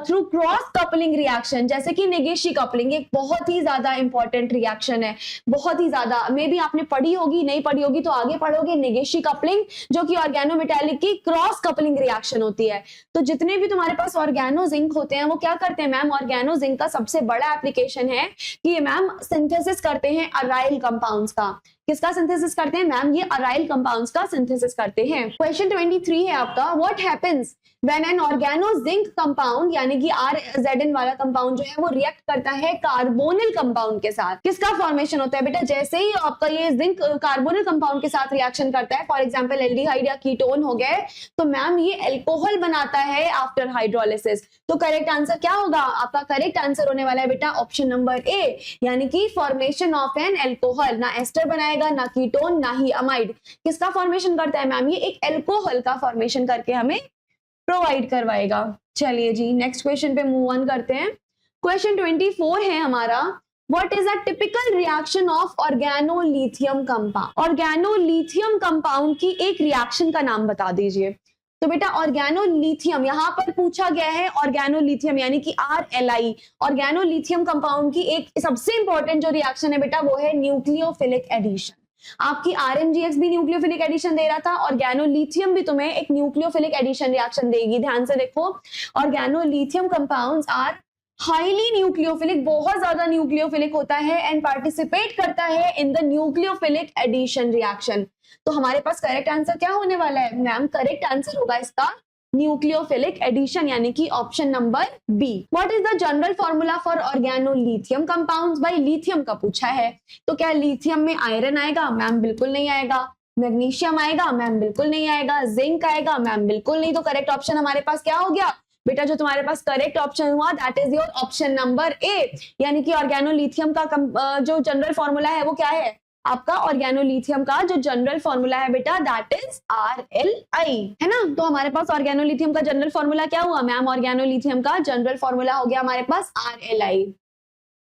through cross coupling reaction. जैसे कि नेगेशी कपलिंग एक बहुत ही ज्यादा इंपॉर्टेंट रिएक्शन है, बहुत ही ज्यादा. मे बी आपने पढ़ी होगी, नहीं पढ़ी होगी तो आगे पढ़ोगे. नेगेशी कपलिंग जो कि ऑर्गेनो मेटालिक की क्रॉस कपलिंग रिएक्शन होती है. तो जितने भी तुम्हारे पास ऑर्गेनो जिंक होते हैं वो क्या करते हैं मैम? ऑर्गेनो जिंक का सबसे बड़ा एप्लीकेशन है कि ये मैम सिंथेसिस करते हैं अराइल कंपाउंड्स का. किसका सिंथेसिस करते हैं मैम? ये अराइल कंपाउंड्स का सिंथेसिस करते हैं. क्वेश्चन 23 है आपका, what happens when an oregano zinc compound यानी कि RZN वाला कंपाउंड जो है वो रिएक्ट करता है कार्बोनिल कंपाउंड के साथ. किसका फॉर्मेशन होता है बेटा? जैसे ही आपका ये जिंक कार्बोनिल कंपाउंड के साथ रिएक्शन करता है, फॉर एग्जांपल एल्डिहाइड या कीटोन हो गए, तो मैम ये अल्कोहल बनाता है आफ्टर हाइड्रोलिसिस. तो करेक्ट आंसर क्या होगा? आपका करेक्ट आंसर होने वाला है बेटा ऑप्शन नंबर ए, यानी कि फॉर्मेशन ऑफ एन अल्कोहल. ना एस्टर बनाएगा, ना कीटोन, ना ही अमाइड. किसका फॉर्मेशन करता है मैम? ये एक अल्कोहल का फॉर्मेशन करके हमें प्रोवाइड करवाएगा. चलिए जी नेक्स्ट क्वेश्चन पे मूव ऑन करते हैं. क्वेश्चन 24 है हमारा, what is a typical reaction of organolithium compound. Organolithium compound की एक रिएक्शन का नाम बता दीजिए. तो बेटा ऑर्गेनोलिथियम यहाँ पर पूछा गया है, ऑर्गेनोलिथियम यानी कि RLI. ऑर्गेनोलिथियम कंपाउंड की एक सबसे इंपॉर्टेंट जो रिएक्शन है बेटा वो है न्यूक्लियोफिलिक एडिशन. आपकी RMGX भी न्यूक्लियोफिलिक एडिशन दे रहा था, ऑर्गेनोलिथियम भी तुम्हें एक न्यूक्लियोफिलिक एडिशन रिएक्शन देगी। ध्यान से देखो, organolithium compounds are highly nucleophilic, बहुत ज्यादा न्यूक्लियोफिलिक होता है एंड पार्टिसिपेट करता है in the nucleophilic addition reaction. तो हमारे पास करेक्ट आंसर क्या होने वाला है मैम? करेक्ट आंसर होगा इसका न्यूक्लियोफिलिक एडिशन, यानी कि option number B. What is the general formula for organolithium compounds? भाई लिथियम का पूछा है, तो क्या लिथियम में आयरन आएगा? मैम बिल्कुल नहीं आएगा। मैग्नीशियम आएगा? मैम बिल्कुल नहीं आएगा। जिंक आएगा? मैम बिल्कुल नहीं। तो करेक्ट ऑप्शन हमारे पास क्या हो गया बेटा? जो तुम्हारे पास करेक्ट ऑप्शन हुआ that is your option number A, यानी कि ऑर्गेनोलिथियम का जो जनरल फॉर्मूला है वो क्या है आपका? ऑर्गेनोलिथियम का जो जनरल फॉर्मूला है बेटा दैट इज RLI, है ना। तो हमारे पास ऑर्गेनोलिथियम का जनरल फॉर्मूला क्या हुआ मैम? ऑर्गेनोलिथियम का जनरल फॉर्मूला हो गया हमारे पास RLI।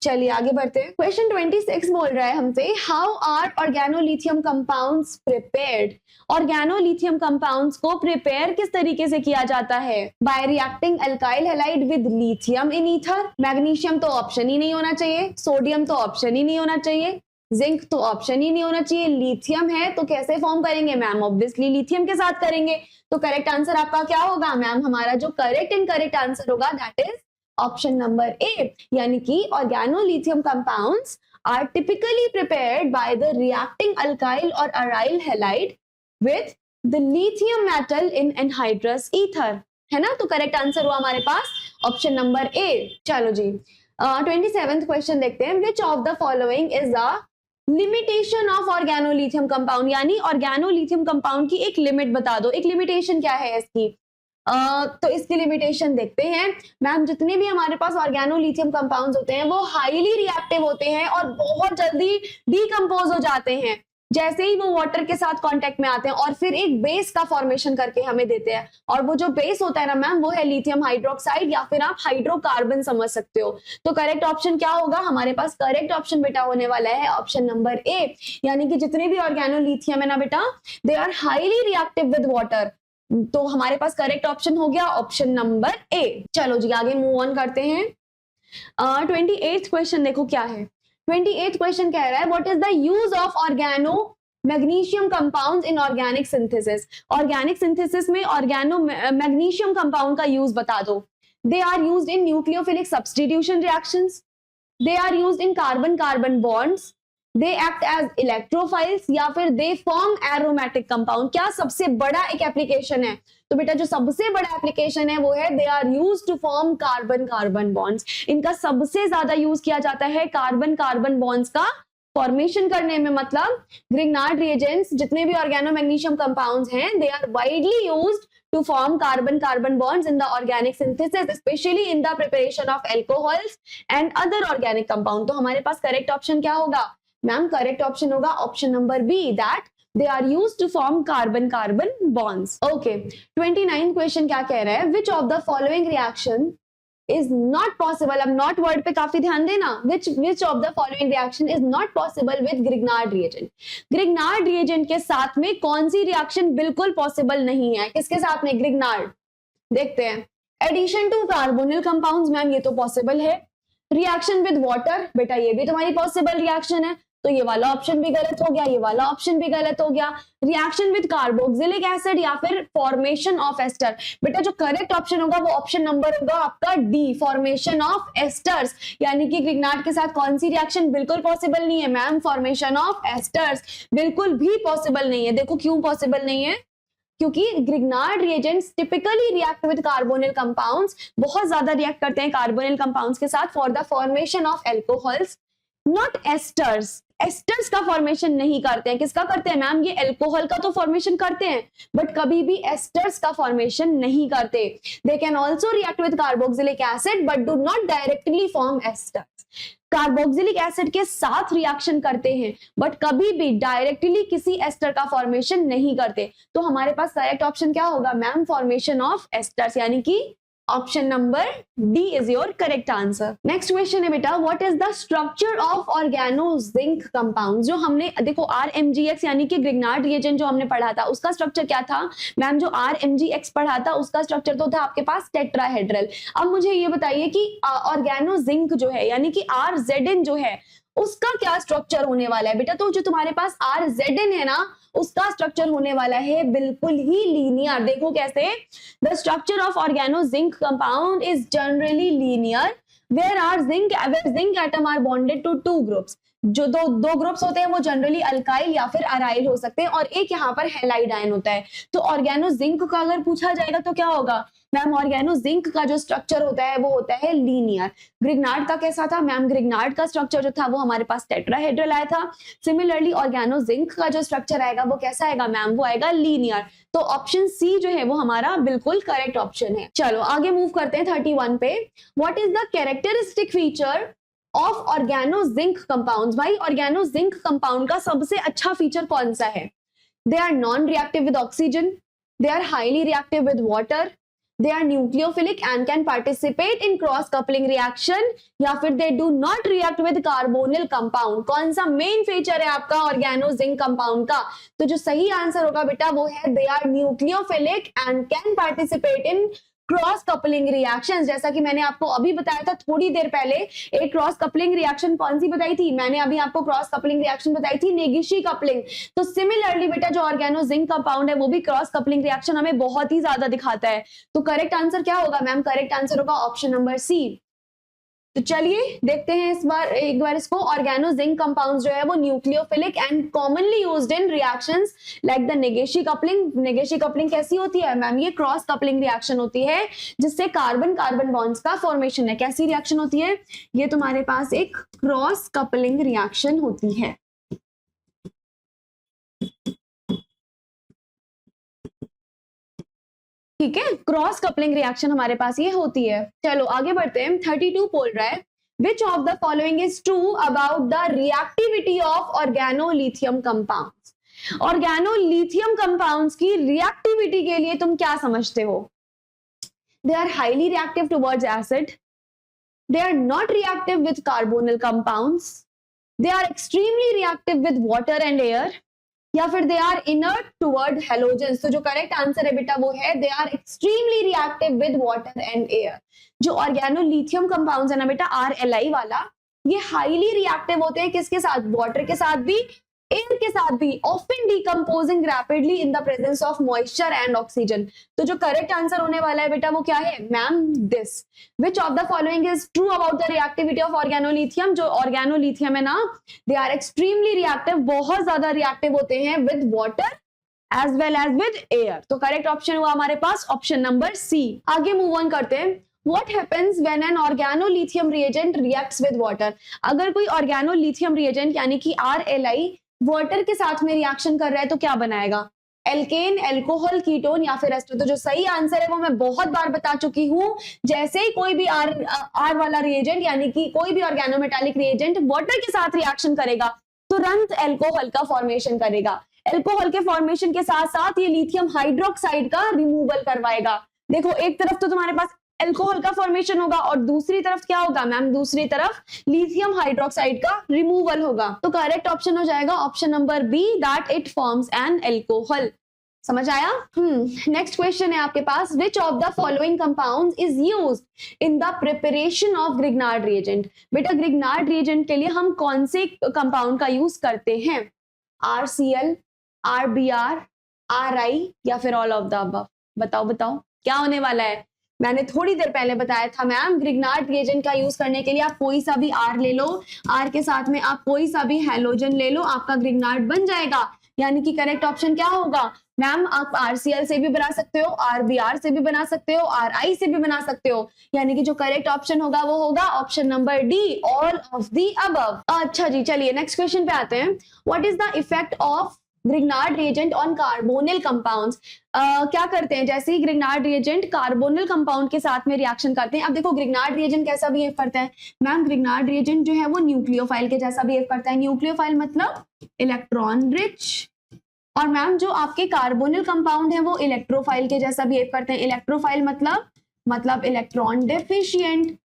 चलिए आगे बढ़ते हैं। क्वेश्चन 26 बोल रहा है हमसे, how are organolithium compounds prepared? Organolithium compounds को प्रिपेयर किस तरीके से किया जाता है? By reacting alkyl halide with lithium in ether. Magnesium तो ऑप्शन ही नहीं होना चाहिए, सोडियम तो ऑप्शन ही नहीं होना चाहिए, जिंक तो ऑप्शन ही नहीं होना चाहिए। लिथियम है तो कैसे फॉर्म करेंगे मैम? ऑब्वियसली लिथियम के साथ करेंगे। तो करेक्ट आंसर आपका क्या होगा मैम? हमारा जो करेक्ट इनकरेक्ट आंसर होगा that is option number A, यानी कि organolithium compounds are typically prepared by the reacting alkyl और aryl halide with the lithium metal in anhydrous ether, है ना। तो करेक्ट आंसर हुआ हमारे पास ऑप्शन नंबर ए। चलो जी 27th क्वेश्चन देखते हैं। Which of the following is the limitation of organolithium compound? यानी ऑर्गेनोलिथियम कंपाउंड की एक लिमिट बता दो। एक लिमिटेशन क्या है इसकी? तो इसकी लिमिटेशन देखते हैं मैम। जितने भी हमारे पास ऑर्गेनोलिथियम कंपाउंड्स होते हैं वो हाईली रिएक्टिव होते हैं और बहुत जल्दी डीकंपोज हो जाते हैं जैसे ही वो वाटर के साथ कांटेक्ट में आते हैं, और फिर एक बेस का फॉर्मेशन करके हमें देते हैं। और वो जो बेस होता है ना मैम वो है लिथियम हाइड्रोक्साइड या फिर आप हाइड्रोकार्बन समझ सकते हो। तो करेक्ट ऑप्शन क्या होगा हमारे पास? करेक्ट ऑप्शन बेटा होने वाला है ऑप्शन नंबर ए, यानी कि जितने भी ऑर्गेनोलिथियम है ना बेटा they are highly reactive with water. तो हमारे पास करेक्ट ऑप्शन हो गया ऑप्शन नंबर ए। चलो जी आगे मूव ऑन करते हैं। 28th क्वेश्चन देखो क्या है। 28th क्वेश्चन कह रहा है what is the use of organomagnesium compounds in organic synthesis? Organic synthesis में ऑर्गेनो मैग्नीशियम कंपाउंड का यूज बता दो। They are used in nucleophilic substitution reactions, they are used in carbon carbon bonds, they act as electrophiles, या फिर दे फॉर्म एरोमेटिक कंपाउंड। क्या सबसे बड़ा एक एप्लीकेशन है? तो बेटा जो सबसे बड़ा एप्लीकेशन है वो है they are used to form carbon carbon bonds. इनका सबसे ज्यादा यूज किया जाता है कार्बन कार्बन बॉन्ड्स का फॉर्मेशन करने में। मतलब ग्रिग्नार्ड रिएजेंट्स जितने भी ऑर्गेनो मैग्नीशियम कंपाउंड्स हैं they are widely used to form carbon carbon bonds in the organic synthesis, especially in the preparation of alcohols and other organic compound। तो हमारे पास करेक्ट ऑप्शन क्या होगा मैम? करेक्ट ऑप्शन होगा option number B, that they are used to form carbon carbon bonds। okay 29 question क्या कह रहा है? which of the following reaction is not possible, अब not word पे काफी ध्यान देना, which of the following reaction is not possible with Grignard reagent? Grignard reagent के साथ में कौन सी रिएक्शन बिल्कुल पॉसिबल नहीं है? किसके साथ में? Grignard। देखते हैं। Addition to carbonyl compounds ma'am ये तो पॉसिबल है। रिएक्शन विद वाटर बेटा ये भी तुम्हारी पॉसिबल रिएक्शन है, तो ये वाला ऑप्शन भी गलत हो गया, ये वाला ऑप्शन भी गलत हो गया। रिएक्शन विद कार्बोक्सिलिक एसिड या फिर फॉर्मेशन ऑफ एस्टर, बेटा जो करेक्ट ऑप्शन होगा वो ऑप्शन नंबर होगा आपका डी, फॉर्मेशन ऑफ एस्टर्स। यानी कि ग्रिग्नार्ड के साथ कौन सी रिएक्शन बिल्कुल पॉसिबल नहीं है मैम? फॉर्मेशन ऑफ एस्टर्स बिल्कुल भी पॉसिबल नहीं है। देखो क्यों पॉसिबल नहीं है? क्योंकि Grignard reagents typically react with carbonyl compounds, बहुत ज्यादा रिएक्ट करते हैं कार्बोनिल कंपाउंड्स के साथ for the formation of alcohols, not asters. Asters का फॉर्मेशन नहीं करते हैं। किसका करते हैं मैम? ये एल्कोहल का तो फॉर्मेशन करते हैं बट कभी भी एस्टर्स का फॉर्मेशन नहीं करते। They can also react with carboxylic acid but do not directly form asters. Carboxylic acid के साथ रिएक्शन करते हैं बट कभी भी डायरेक्टली किसी एस्टर का फॉर्मेशन नहीं करते। तो हमारे पास करेक्ट ऑप्शन क्या होगा मैम? फॉर्मेशन ऑफ एस्टर्स, यानी कि option number D is your correct answer. Next question है बेटा what is the structure of oregano zinc compound? जो हमने देखो RMGX यानी कि ग्रिग्नार्ड रिएजेंट जो हमने पढ़ा था उसका स्ट्रक्चर क्या था मैम? जो RMGX पढ़ा था उसका स्ट्रक्चर तो था आपके पास टेट्राहेड्रल। अब मुझे ये बताइए कि ऑर्गेनो जिंक जो है यानी कि RZN जो है उसका क्या स्ट्रक्चर होने वाला है बेटा? तो जो तुम्हारे पास RZN है ना, उसका स्ट्रक्चर होने वाला है बिल्कुल ही लीनियर। देखो कैसे, the structure of oregano zinc compound is generally linear where zinc atom are bonded to two groups। जो दो ग्रुप्स होते हैं वो जनरली अल्काइल या फिर अराइल हो सकते हैं, और एक यहाँ पर हैलाइड आयन होता है। तो ऑर्गेनो जिंक का अगर पूछा जाएगा तो क्या होगा मैम? ऑर्गेनो जिंक का जो स्ट्रक्चर होता है वो होता है लीनियर। ग्रिग्नार्ड का कैसा था मैम? ग्रिग्नार्ड का स्ट्रक्चर जो था वो हमारे पास टेट्राहेड्रल आया था। सिमिलरली ऑर्गेनो जिंक का जो स्ट्रक्चर आएगा वो कैसा आएगा मैम? वो आएगा लीनियर। तो ऑप्शन सी जो है वो हमारा बिल्कुल करेक्ट ऑप्शन है। चलो आगे मूव करते हैं 31 पे। What is the characteristic feature of oregano zinc compounds? भाई ऑर्गेनो जिंक कंपाउंड का सबसे अच्छा फीचर कौन सा है? They are non reactive with oxygen, they are highly reactive with water, they are nucleophilic and can participate in cross coupling reaction, या फिर they do not react with carbonyl compound. कौन सा मेन फीचर है आपका ऑर्गेनो जिंक कंपाउंड का? तो जो सही आंसर होगा बेटा वो है they are nucleophilic and can participate in cross coupling reactions. जैसा कि मैंने आपको अभी बताया था थोड़ी देर पहले, एक क्रॉस कपलिंग रिएक्शन कौन सी बताई थी? मैंने अभी आपको क्रॉस कपलिंग रिएक्शन बताई थी नेगिशी कपलिंग। तो सिमिलरली बेटा जो ऑर्गेनो जिंक कंपाउंड है वो भी क्रॉस कपलिंग रिएक्शन हमें बहुत ही ज्यादा दिखाता है। तो करेक्ट आंसर क्या होगा मैम? करेक्ट आंसर होगा ऑप्शन नंबर सी। तो चलिए देखते हैं एक बार इसको। ऑर्गेनो जिंक कंपाउंड्स जो है वो nucleophilic and commonly used in reactions like the Negishi coupling. Negishi coupling कैसी होती है मैम? ये क्रॉस कपलिंग रिएक्शन होती है जिससे कार्बन कार्बन बॉन्ड्स का फॉर्मेशन है। कैसी रिएक्शन होती है? ये तुम्हारे पास एक क्रॉस कपलिंग रिएक्शन होती है। ठीक है, क्रॉस कपलिंग रिएक्शन हमारे पास ये होती है। चलो आगे बढ़ते हैं। 32 बोल रहा है which of the following is true about the reactivity of organolithium compounds? Organolithium compounds की रिएक्टिविटी के लिए तुम क्या समझते हो? They are highly reactive towards acid, they are not reactive with carbonyl compounds, they are extremely reactive with water and air, या फिर they are inert toward halogens. तो जो करेक्ट आंसर है बेटा वो है they are extremely reactive with water and air. जो ऑर्गेनोलिथियम कंपाउंड्स है ना बेटा RLI वाला, ये हाईली रिएक्टिव होते हैं किसके साथ? वाटर के साथ भी, एयर के साथ भी, often decomposing rapidly in the presence of moisture and oxygen. तो जो करेक्ट आंसर होने वाला है बेटा वो क्या है ma'am? This. Which of the following is true about the reactivity of organolithium? जो ऑर्गेनोलिथियम है ना, दे आर एक्सट्रीमली रिएक्टिव, बहुत ज्यादा रिएक्टिव होते हैं with water as well as with air. तो करेक्ट ऑप्शन हुआ हमारे पास ऑप्शन नंबर सी। आगे मूव ऑन करते हैं। What happens when an organolithium reagent reacts with water? अगर कोई organolithium reagent यानी कि RLI वाटर के साथ में रिएक्शन कर रहा है तो क्या बनाएगा? एल्केन, एल्कोहल, कीटोन या फिर एस्टर। तो जो सही आंसर है वो मैं बहुत बार बता चुकी हूँ। जैसे ही कोई भी आर वाला रिएजेंट यानी कि कोई भी ऑर्गेनोमेटालिक रिएजेंट वाटर के साथ रिएक्शन करेगा तुरंत एल्कोहल का फॉर्मेशन करेगा। एल्कोहल के फॉर्मेशन के साथ साथ ये लिथियम हाइड्रोक्साइड का रिमूवल करवाएगा। देखो एक तरफ तो तुम्हारे पास एल्कोहल का फॉर्मेशन होगा और दूसरी तरफ क्या होगा मैम? दूसरी तरफ लिथियम हाइड्रोक्साइड का रिमूवल होगा। तो करेक्ट ऑप्शन हो जाएगा option number B, that it forms an alcohol. समझ आया? नेक्स्ट क्वेश्चन है आपके पास। Which of the following compounds is used in the preparation of Grignard reagent? बेटा ग्रिग्नार्ड रिएजेंट के लिए हम कौन से कंपाउंड का यूज करते हैं? RCl, RBr, RI या फिर ऑल ऑफ द अबव? बताओ बताओ क्या होने वाला है? मैंने थोड़ी देर पहले बताया था मैम, ग्रिग्नार्ड रिएजेंट का यूज करने के लिए आप कोई सा भी R ले लो, R के साथ में आप कोई सा भी हैलोजन ले लो, आपका ग्रिग्नार्ड बन जाएगा। यानी कि करेक्ट ऑप्शन क्या होगा मैम? आप RCl से भी बना सकते हो, RBr से भी बना सकते हो, RI से भी बना सकते हो। यानी कि जो करेक्ट ऑप्शन होगा वो होगा option number D, all of the above. अच्छा जी, चलिए नेक्स्ट क्वेश्चन पे आते हैं। What is the effect of Grignard reagent on carbonyl compounds? क्या करते हैं जैसे ही ग्रिग्नार्ड रिएजेंट कार्बोनिल कंपाउंड के साथ में रिएक्शन करते हैं। अब देखो ग्रिग्नार्ड रिएजेंट कैसा बिहेव करता है मैम? ग्रिग्नार्ड रिएजेंट जो है वो न्यूक्लियोफाइल के जैसा बिहेव करता है। न्यूक्लियोफाइल मतलब इलेक्ट्रॉन रिच, और मैम जो आपके कार्बोनिल कंपाउंड है वो इलेक्ट्रोफाइल के जैसा बिहेव करते हैं। इलेक्ट्रोफाइल मतलब इलेक्ट्रॉन डेफिशिएंट।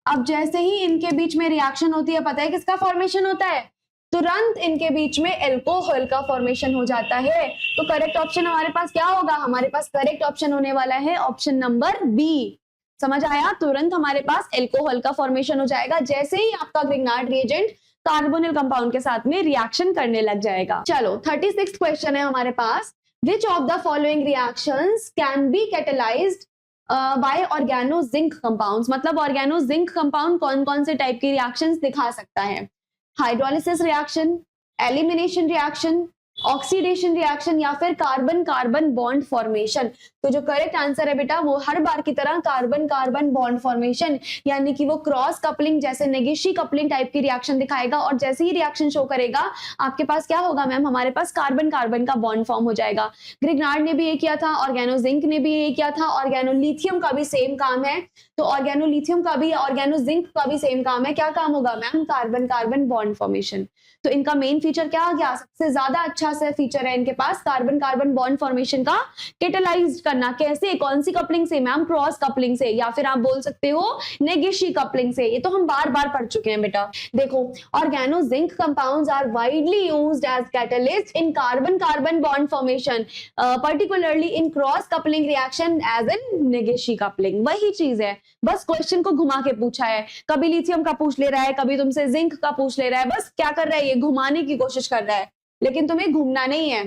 अब जैसे ही इनके बीच में रिएक्शन होती है, पता है किसका फॉर्मेशन होता है? तुरंत इनके बीच में एल्कोहल का फॉर्मेशन हो जाता है। तो करेक्ट ऑप्शन हमारे पास क्या होगा? हमारे पास करेक्ट ऑप्शन होने वाला है ऑप्शन नंबर बी। समझ आया? तुरंत हमारे पास एल्कोहल का फॉर्मेशन हो जाएगा जैसे ही आपका ग्रिग्नार्ड रिएजेंट कार्बोनिल कंपाउंड के साथ में रिएक्शन करने लग जाएगा। चलो 36 क्वेश्चन है हमारे पास, which of the following reactions can be catalyzed by organo zinc compounds, मतलब ऑर्गेनो जिंक कंपाउंड कौन कौन से टाइप की रिएक्शंस दिखा सकता है? Hydrolysis reaction, elimination reaction, oxidation reaction या फिर कार्बन कार्बन बॉन्ड फॉर्मेशन। तो जो करेक्ट आंसर है बेटा वो हर बार की तरह कार्बन कार्बन बॉन्ड फॉर्मेशन, यानी कि वो क्रॉस कपलिंग जैसे नेगेशी कपलिंग टाइप की रिएक्शन दिखाएगा और जैसे ही रिएक्शन शो करेगा आपके पास क्या होगा मैम, हमारे पास कार्बन कार्बन का बॉन्ड फॉर्म हो जाएगा। ग्रिग्नार्ड ने भी ये किया था, ऑर्गेनो जिंक ने भी ये किया था, ऑर्गेनो लिथियम का भी सेम काम है। तो ऑर्गेनो लिथियम का भी, ऑर्गेनो जिंक का भी सेम काम है। क्या काम होगा ma'am? Carbon carbon bond formation. तो इनका मेन फीचर क्या आ गया? सबसे ज्यादा अच्छा सा फीचर है इनके पास कार्बन कार्बन बॉन्ड फॉर्मेशन का कैटेलाइज करना। कैसे? कौन सी कपलिंग से मैम? क्रॉस कपलिंग से, या फिर आप बोल सकते हो नेगेशी कपलिंग से। ये तो हम बार बार पढ़ चुके हैं बेटा। देखो, organo zinc compounds are widely used as catalyst in carbon carbon bond formation, particularly in cross coupling reaction as in Negishi coupling. वही चीज है, बस क्वेश्चन को घुमा के पूछा है। कभी लिथियम का पूछ ले रहा है, कभी तुमसे जिंक का पूछ ले रहा है। बस क्या कर रहा है, ये घुमाने की कोशिश कर रहा है, लेकिन तुम्हें घूमना नहीं है।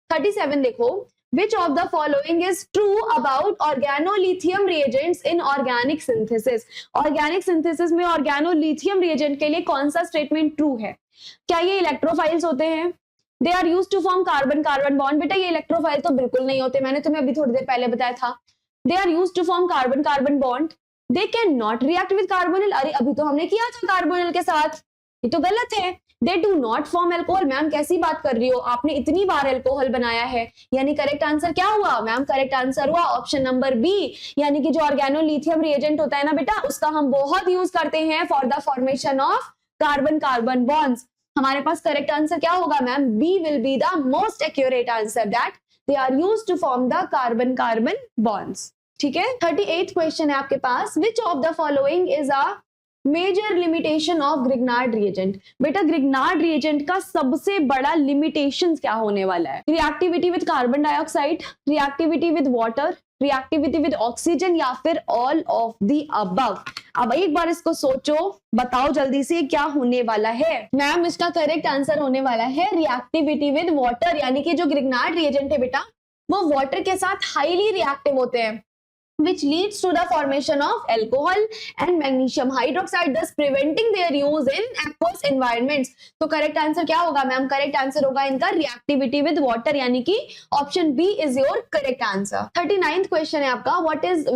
37 देखो, which of the following is true about organolithium reagents in organic synthesis? Organic synthesis में organolithium reagent के लिए कौन सा स्टेटमेंट ट्रू है? क्या ये इलेक्ट्रोफाइल्स होते हैं? They are used to form carbon carbon bond. बेटा ये इलेक्ट्रोफाइल तो बिल्कुल नहीं होते, मैंने तुम्हें अभी थोड़ी देर पहले बताया था। They are used to form carbon carbon bond. They cannot react with carbonyl। अरे अभी तो हमने किया था कार्बोनिल के साथ, ये तो गलत है। They do not form alcohol। Ma'am कैसी बात कर रही हो, आपने इतनी बार अल्कोहल बनाया है। यानी करेक्ट आंसर क्या हुआ मैम? करेक्ट आंसर हुआ ऑप्शन नंबर बी, यानी कि जो ऑर्गेनोलिथियम रिएजेंट होता है ना बेटा, उसका हम बहुत यूज करते हैं for the formation of carbon carbon bonds. हमारे पास करेक्ट आंसर क्या होगा ma'am? B will be the most accurate answer, that they are used to form the carbon carbon bonds. ठीक है, 38 क्वेश्चन है आपके पास, which of the following is a major limitation of Grignard reagent? बेटा ग्रिग्नार्ड रिएजेंट का सबसे बड़ा लिमिटेशन क्या होने वाला है? Reactivity with carbon dioxide, reactivity with water, reactivity with oxygen या फिर ऑल ऑफ द अबव। अब एक बार इसको सोचो, बताओ जल्दी से क्या होने वाला है। मैम इसका करेक्ट आंसर होने वाला है रिएक्टिविटी विद वाटर, यानी कि जो ग्रिग्नार्ड रिएजेंट है बेटा वो वाटर के साथ हाईली रिएक्टिव होते हैं, which leads to the formation of alcohol and magnesium hydroxide, thus preventing their use in aqueous environments। तो करेक्ट आंसर क्या होगा मैम? करेक्ट आंसर होगा इनका रिएक्टिविटी विद वाटर, यानी कि option B is your correct answer. 39th question है आपका,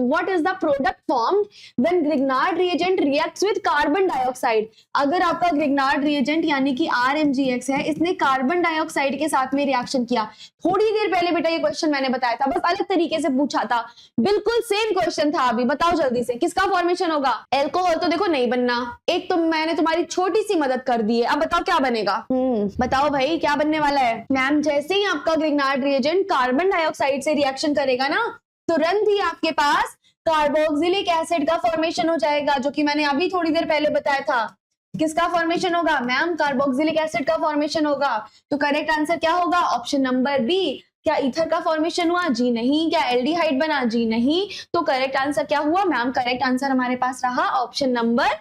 what is the product formed when grignard reagent reacts with carbon dioxide? अगर आपका ग्रिग्नार्ड रिएजेंट यानी कि RMgX है, इसने कार्बन डाइऑक्साइड के साथ में रिएक्शन किया। थोड़ी देर पहले बेटा ये क्वेश्चन मैंने बताया था, बस अलग तरीके से पूछा था, बिल्कुल सेम क्वेश्चन था। अभी बताओ जल्दी से किसका फॉर्मेशन होगा? एल्कोहल तो देखो नहीं बनना, एक तो मैंने तुम्हारी छोटी सी मदद कर दी है। अब बताओ क्या बनेगा? बताओ भाई क्या बनने वाला है? मैम जैसे ही आपका ग्रिग्नार्ड रिएजेंट कार्बन डाइऑक्साइड से रिएक्शन करेगा ना, तुरंत ही आपके पास कार्बोक्सिलिक एसिड का फॉर्मेशन हो जाएगा, जो कि मैंने अभी थोड़ी देर पहले बताया था। किसका फॉर्मेशन होगा मैम? कार्बोक्सिलिक एसिड का फॉर्मेशन होगा। तो करेक्ट आंसर क्या होगा? Option number B. क्या ईथर का फॉर्मेशन हुआ? जी नहीं। क्या एल्डिहाइड बना? जी नहीं। तो करेक्ट आंसर क्या हुआ मैम? करेक्ट आंसर हमारे पास रहा ऑप्शन नंबर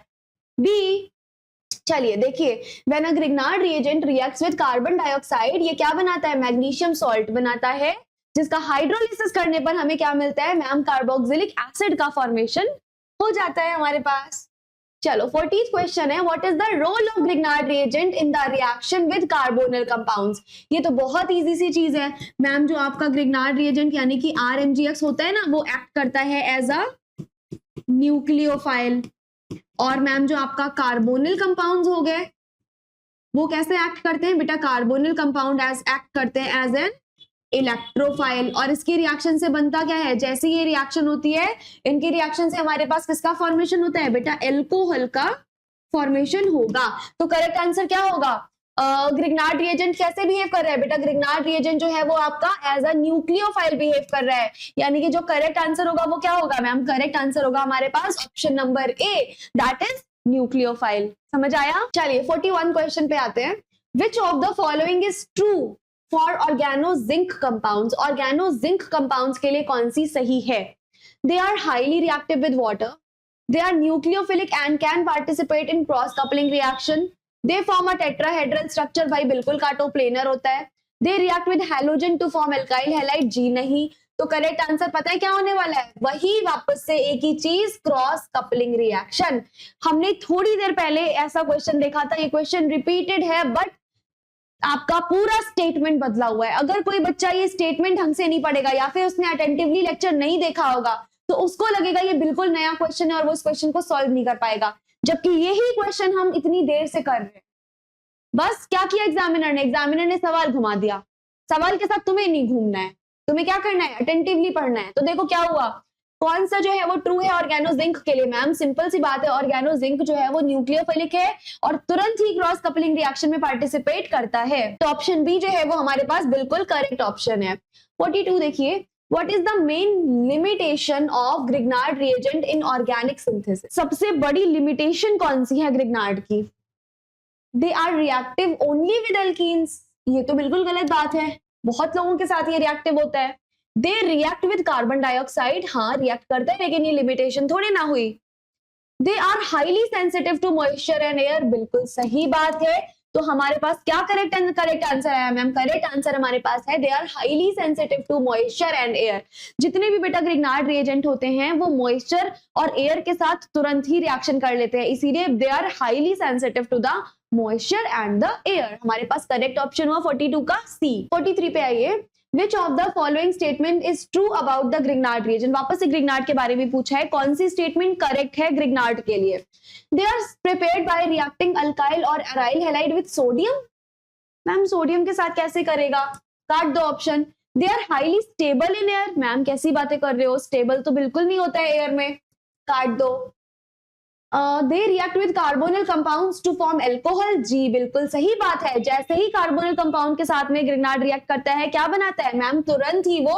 बी। चलिए देखिए, when a Grignard reagent reacts with carbon dioxide, ये क्या बनाता है? मैग्नीशियम सॉल्ट बनाता है, जिसका हाइड्रोलिसिस करने पर हमें क्या मिलता है मैम? कार्बोक्सिलिक एसिड का फॉर्मेशन हो जाता है हमारे पास। चलो 40th क्वेश्चन है, what is the role of Grignard reagent in the reaction with carbonyl compounds? ये तो बहुत इजी सी चीज है मैम। जो आपका ग्रिग्नार्ड रिएजेंट यानी कि RMgX होता है ना, वो एक्ट करता है एज अ न्यूक्लियोफाइल, और मैम जो आपका कार्बोनिल कंपाउंड्स हो गए वो कैसे एक्ट करते हैं बेटा? कार्बोनिल कंपाउंड एक्ट करते हैं एज एन इलेक्ट्रोफाइल, और इसकी रिएक्शन से बनता क्या है? जैसे ये रिएक्शन होती है, इनकी रिएक्शन से हमारे पास किसका फॉर्मेशन होता है बेटा? एल्कोहल का फॉर्मेशन होगा। तो करेक्ट आंसर क्या होगा? ग्रिग्नार्ड रिएजेंट कैसे बिहेव कर रहा है बेटा? ग्रिग्नार्ड रिएजेंट जो है वो आपका एज अ न्यूक्लियोफाइल बिहेव कर रहा है, यानी कि जो करेक्ट आंसर होगा वो क्या होगा मैम? करेक्ट आंसर होगा हमारे पास option number A, that is nucleophile. समझ आया? चलिए 41 क्वेश्चन पे आते हैं, which of the following is true for organo zinc compounds? Organo zinc compounds के लिए कौन सी सही है? They are highly reactive with water, they are nucleophilic and can participate in cross coupling reaction, they form a tetrahedral structure, भाई बिल्कुल काटो, प्लेनर होता है। They react with halogen to form alkyl halide, जी नहीं। तो करेक्ट आंसर पता है क्या होने वाला है, वही वापस से एक ही चीज, क्रॉस कपलिंग रिएक्शन। हमने थोड़ी देर पहले ऐसा क्वेश्चन देखा था, ये क्वेश्चन रिपीटेड है बट आपका पूरा स्टेटमेंट बदला हुआ है। अगर कोई बच्चा ये स्टेटमेंट ढंग से नहीं पढ़ेगा या फिर उसने अटेंटिवली लेक्चर नहीं देखा होगा तो उसको लगेगा ये बिल्कुल नया क्वेश्चन है और वो इस क्वेश्चन को सॉल्व नहीं कर पाएगा, जबकि यही क्वेश्चन हम इतनी देर से कर रहे हैं। बस क्या किया एग्जामिनर ने सवाल घुमा दिया। सवाल के साथ तुम्हें नहीं घूमना है, तुम्हें क्या करना है, अटेंटिवली पढ़ना है। तो देखो क्या हुआ, कौन सा जो है वो ट्रू है ऑर्गेनो जिंक के लिए, मैम सिंपल सी बात है, ऑर्गेनो जिंक जो है वो न्यूक्लियोफिलिक है और तुरंत ही क्रॉस कपलिंग रिएक्शन में पार्टिसिपेट करता है। तो ऑप्शन बी जो है वो हमारे पास बिल्कुल करेक्ट ऑप्शन है। 42 देखिए, what is the main limitation of Grignard reagent in organic synthesis. सबसे बड़ी लिमिटेशन कौन सी है ग्रिग्नार्ड की, they are reactive only with alkenes. ये तो बिल्कुल गलत बात है, बहुत लोगों के साथ ये रिएक्टिव होता है। They react with carbon dioxide, हाँ रिएक्ट करता है लेकिन ये लिमिटेशन थोड़ी ना हुई। They are highly sensitive to moisture and air, बिल्कुल सही बात है। तो हमारे पास क्या करेक्ट आंसर आया मैम, करेक्ट आंसर हमारे पास है they are highly sensitive to moisture and air. जितने भी बेटा ग्रिग्नार्ड रिएजेंट होते हैं वो मॉइस्चर और एयर के साथ तुरंत ही रिएक्शन कर लेते हैं, इसीलिए they are highly sensitive to the moisture and the air. हमारे पास करेक्ट ऑप्शन हुआ 42 का सी। 43 पे आइए, Which of the following statement is true about the Grignard reagent? वापस से ग्रिग्नार्ड के बारे में पूछा है, कौन सी स्टेटमेंट करेक्ट है ग्रिग्नार्ड के लिए। They are prepared by reacting alkyl और aryl halide with sodium। Ma'am sodium के साथ कैसे करेगा, काट दो option. They are highly stable in air, ma'am कैसी बातें कर रहे हो, स्टेबल तो बिल्कुल नहीं होता है एयर में, काट दो। They react with carbonyl compounds to form alcohol, जी बिल्कुल सही बात है। जैसे ही कार्बोनिल कंपाउंड के साथ में ग्रिग्नार्ड रिएक्ट करता है क्या बनाता है मैम, तुरंत ही वो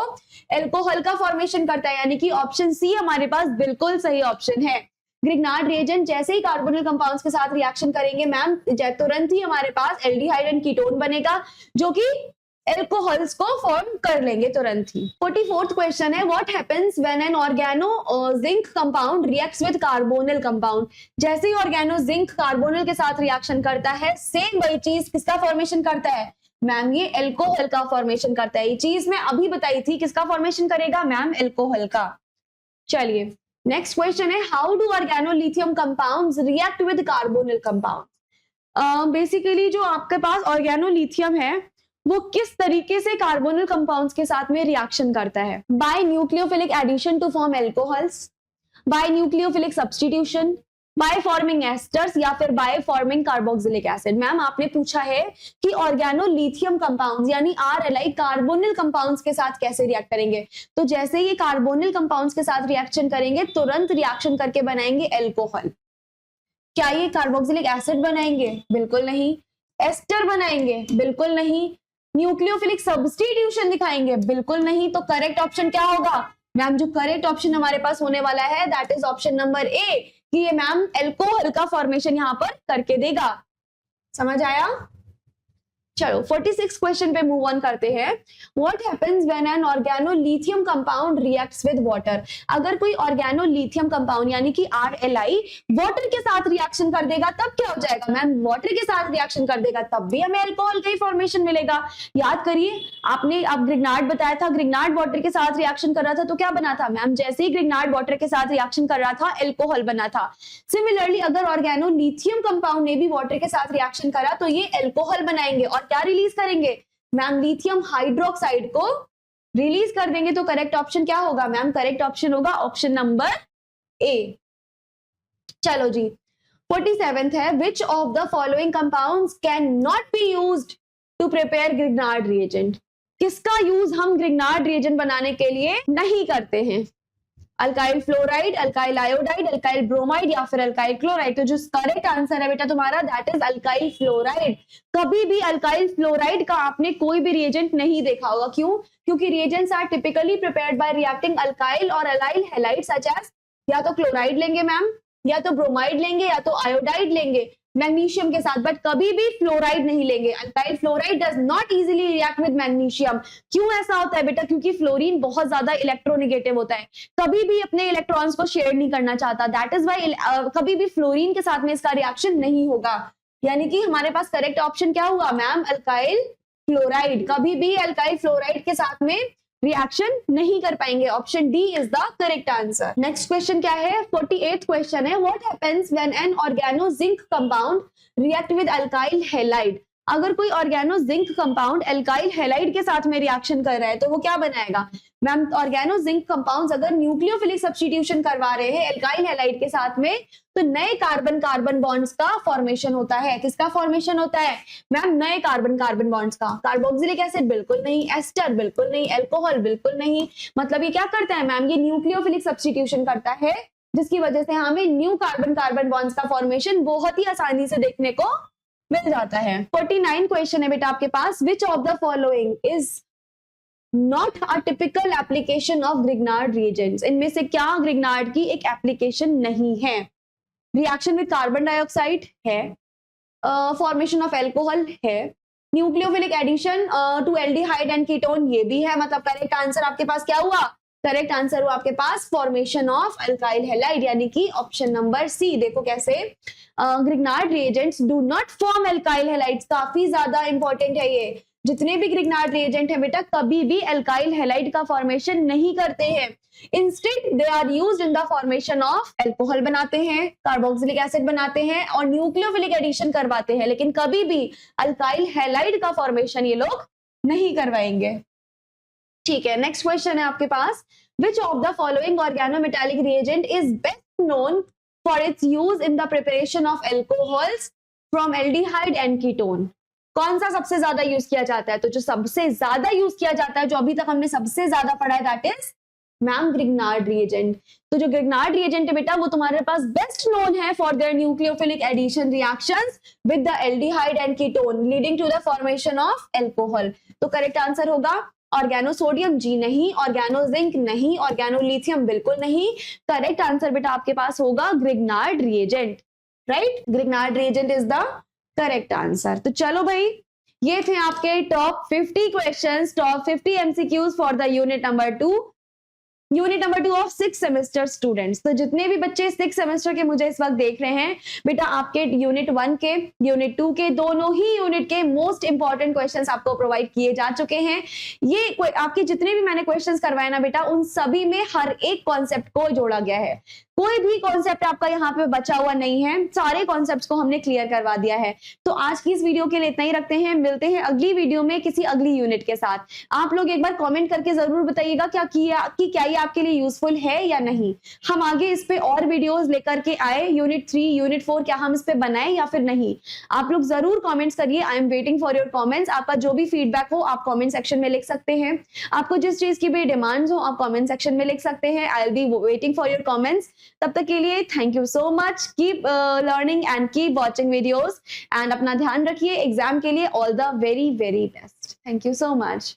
एल्कोहल का फॉर्मेशन करता है, यानी कि ऑप्शन सी हमारे पास बिल्कुल सही ऑप्शन है। ग्रिग्नार्ड रिएजेंट जैसे ही कार्बोनिल कंपाउंड्स के साथ रिएक्शन करेंगे मैम तुरंत ही हमारे पास एल्डिहाइड एंड कीटोन बनेगा जो कि एल्कोहल्स को फॉर्म कर लेंगे तुरंत ही। 44th क्वेश्चन है, what happens when an oregano zinc compound reacts with carbonyl compound. जैसे ही ऑर्गेनो जिंक कार्बोनिल के साथ रिएक्शन करता है, सेम वही चीज किसका फॉर्मेशन करता है मैम, ये एल्कोहल का फॉर्मेशन करता है। ये चीज मैं अभी बताई थी, किसका फॉर्मेशन करेगा मैम, एल्कोहल का। चलिए नेक्स्ट क्वेश्चन है, how do oregano lithium compounds react with carbonyl compound. Basically जो आपके पास ऑर्गेनो लिथियम है वो किस तरीके से कार्बोनिल कंपाउंड्स के साथ में रिएक्शन करता है, by nucleophilic addition to form alcohols, by nucleophilic substitution, by forming esters या फिर by forming carboxylic acid. Ma'am आपने पूछा है कि ऑर्गेनो लिथियम कंपाउंड्स यानी RLI कार्बोनिल कंपाउंड्स के साथ कैसे रिएक्ट करेंगे, तो जैसे ही कार्बोनिल कंपाउंड्स के साथ रिएक्शन करेंगे तुरंत रिएक्शन करके बनाएंगे एल्कोहल। क्या ये कार्बोक्सिलिक एसिड बनाएंगे, बिल्कुल नहीं। एस्टर बनाएंगे, बिल्कुल नहीं। न्यूक्लियोफिलिक सब्स्टिट्यूशन दिखाएंगे, बिल्कुल नहीं। तो करेक्ट ऑप्शन क्या होगा मैम, जो करेक्ट ऑप्शन हमारे पास होने वाला है दैट इज ऑप्शन नंबर ए, कि ये मैम एल्कोहल का फॉर्मेशन यहां पर करके देगा। समझ आया। चलो 46 क्वेश्चन पे मूव ऑन करते हैं। What happens when an organolithium compound reacts with water. अगर कोई ऑर्गेनो लिथियम कंपाउंड यानी कि RLI वाटर के साथ रिएक्शन कर देगा तब क्या हो जाएगा मैम, वाटर के साथ रिएक्शन कर देगा तब भी हमें अल्कोहल का ही फॉर्मेशन मिलेगा। याद करिए आपने अब ग्रिग्नार्ड बताया था, ग्रिग्नार्ड वाटर के साथ रिएक्शन कर रहा था तो क्या बना था मैम, जैसे ही ग्रिग्नार्ड वाटर के साथ रिएक्शन कर रहा था एल्कोहल बना था। सिमिलरली अगर ऑर्गेनो लिथियम कंपाउंड ने भी वाटर के साथ रिएक्शन करा तो ये एल्कोहल बनाएंगे और क्या रिलीज करेंगे मैम, लिथियम हाइड्रोक्साइड को रिलीज कर देंगे। तो करेक्ट ऑप्शन क्या होगा मैम, करेक्ट ऑप्शन होगा ऑप्शन नंबर ए। चलो जी 47th है, which of the following compounds can not be used to prepare Grignard reagent. किसका यूज हम ग्रिग्नार्ड रिएजेंट बनाने के लिए नहीं करते हैं, alkyl fluoride, alkyl iodide, alkyl bromide या फिर अल्काइल क्लोराइड। तो जो करेक्ट आंसर है बेटा तुम्हारा दैट इज अल्काइल फ्लोराइड। कभी भी अल्काइल फ्लोराइड का आपने कोई भी रिएजेंट नहीं देखा होगा, क्यों, क्योंकि reagents are typically prepared by reacting alkyl और अलाइल हैलाइड सच एज, या तो क्लोराइड लेंगे मैम, या तो ब्रोमाइड लेंगे, या तो आयोडाइड लेंगे मैग्नीशियम के साथ, बट कभी भी फ्लोराइड नहीं लेंगे। Alkyl fluoride does not easily react with magnesium. क्यों ऐसा होता है बेटा, क्योंकि फ्लोरीन बहुत ज्यादा इलेक्ट्रोनेगेटिव होता है, कभी भी अपने इलेक्ट्रॉन्स को शेयर नहीं करना चाहता, दैट इज व्हाई कभी भी फ्लोरीन के साथ में इसका रिएक्शन नहीं होगा। यानी कि हमारे पास करेक्ट ऑप्शन क्या हुआ मैम, अल्काइल फ्लोराइड। कभी भी अल्काइल फ्लोराइड के साथ में रिएक्शन नहीं कर पाएंगे। Option D is the correct answer. Next question क्या है, 48th क्वेश्चन है, what happens when an oregano zinc compound react with alkyl halide. अगर कोई oregano zinc compound alkyl halide के साथ में रिएक्शन कर रहा है तो वो क्या बनाएगा मैम, ऑर्गेनो जिंक कंपाउंड्स अगर न्यूक्लियोफिलिक सब्स्टिट्यूशन करवा रहे हैं एल्काइल हैलाइड के साथ में तो नए कार्बन कार्बन बॉन्ड्स का फॉर्मेशन होता है। किसका फॉर्मेशन होता है मैम, नए कार्बन कार्बन बॉन्ड्स का। कार्बोक्सिलिक एसिड बिल्कुल नहीं, एस्टर बिल्कुल नहीं, अल्कोहल बिल्कुल नहीं। मतलब ये क्या करता है मैम, ये न्यूक्लियोफिलिक सब्स्टिट्यूशन करता है जिसकी वजह से हमें न्यू कार्बन कार्बन बॉन्ड्स का फॉर्मेशन बहुत ही आसानी से देखने को मिल जाता है। 49 क्वेश्चन है बेटा आपके पास, which of the following is not a typical application of Grignard reagents. इनमें से क्या ग्रिग्नार्ड की एक एप्लीकेशन नहीं है। रिएक्शन विद कार्बन डाइऑक्साइड है, फॉर्मेशन ऑफ एल्कोहल है, nucleophilic addition to aldehyde and ketone ये भी है। मतलब करेक्ट आंसर आपके पास क्या हुआ, करेक्ट आंसर हुआ आपके पास फॉर्मेशन ऑफ अल्काइल हैलाइड यानी कि ऑप्शन नंबर सी। देखो कैसे, Grignard reagents do not form alkyl halides, काफी ज्यादा इंपॉर्टेंट है ये। जितने भी ग्रिग्नार्ड रिएजेंट है बेटा कभी भी अल्काइल हैलाइड का फॉर्मेशन नहीं करते हैं। Instead they are used in the formation of alcohol बनाते हैं, कार्बोक्सिलिक एसिड बनाते हैं और न्यूक्लियोफिलिक एडिशन करवाते हैं, लेकिन कभी भी अल्काइल हैलाइड का फॉर्मेशन ये लोग नहीं करवाएंगे। ठीक है, नेक्स्ट क्वेश्चन है आपके पास, which of the following organometallic reagent is best known for its use in the preparation of alcohols from aldehyde and ketone. कौन सा सबसे ज्यादा यूज किया जाता है, तो जो सबसे ज्यादा यूज किया जाता है, जो अभी तक हमने सबसे ज्यादा पढ़ा है, that is ma'am Grignard reagent. तो जो ग्रिग्नार्ड रिएजेंट है बेटा वो तुम्हारे पास बेस्ट नोन है for their nucleophilic addition reactions with the aldehyde and ketone leading to the formation of alcohol. तो करेक्ट आंसर होगा ऑर्गेनो सोडियम जी नहीं, ऑर्गेनो जिंक नहीं, ऑर्गेनो लिथियम बिल्कुल नहीं। करेक्ट आंसर बेटा आपके पास होगा Grignard reagent, right. Grignard reagent is the correct answer. तो चलो भाई, ये थे आपके top 50 questions, top 50 MCQs for the unit number 2, unit number 2 of 6 semester students. तो जितने भी बच्चे 6 सेमेस्टर के मुझे इस वक्त देख रहे हैं बेटा, आपके यूनिट 1 के यूनिट 2 के दोनों ही यूनिट के मोस्ट इंपॉर्टेंट क्वेश्चंस आपको प्रोवाइड किए जा चुके हैं। ये आपके जितने भी मैंने क्वेश्चंस करवाए ना बेटा, उन सभी में हर एक कॉन्सेप्ट को जोड़ा गया है। कोई भी कॉन्सेप्ट आपका यहाँ पे बचा हुआ नहीं है, सारे कॉन्सेप्ट्स को हमने क्लियर करवा दिया है। तो आज की इस वीडियो के लिए इतना ही रखते हैं, मिलते हैं अगली वीडियो में किसी अगली यूनिट के साथ। आप लोग एक बार कमेंट करके जरूर बताइएगा क्या ये आपके लिए यूजफुल है या नहीं। हम आगे इस पे और वीडियोस लेकर के आए, यूनिट 3 यूनिट 4 क्या हम इस पे बनाए या फिर नहीं। आप लोग जरूर कॉमेंट्स करिए, I am waiting for your comments. आपका जो भी फीडबैक हो आप कॉमेंट सेक्शन में लिख सकते हैं। आपको जिस चीज की भी डिमांड्स हो आप कॉमेंट सेक्शन में लिख सकते हैं। I will be waiting for your comments. तब तक के लिए thank you so much, keep learning and keep watching videos and अपना ध्यान रखिए। एग्जाम के लिए all the very very best. Thank you so much.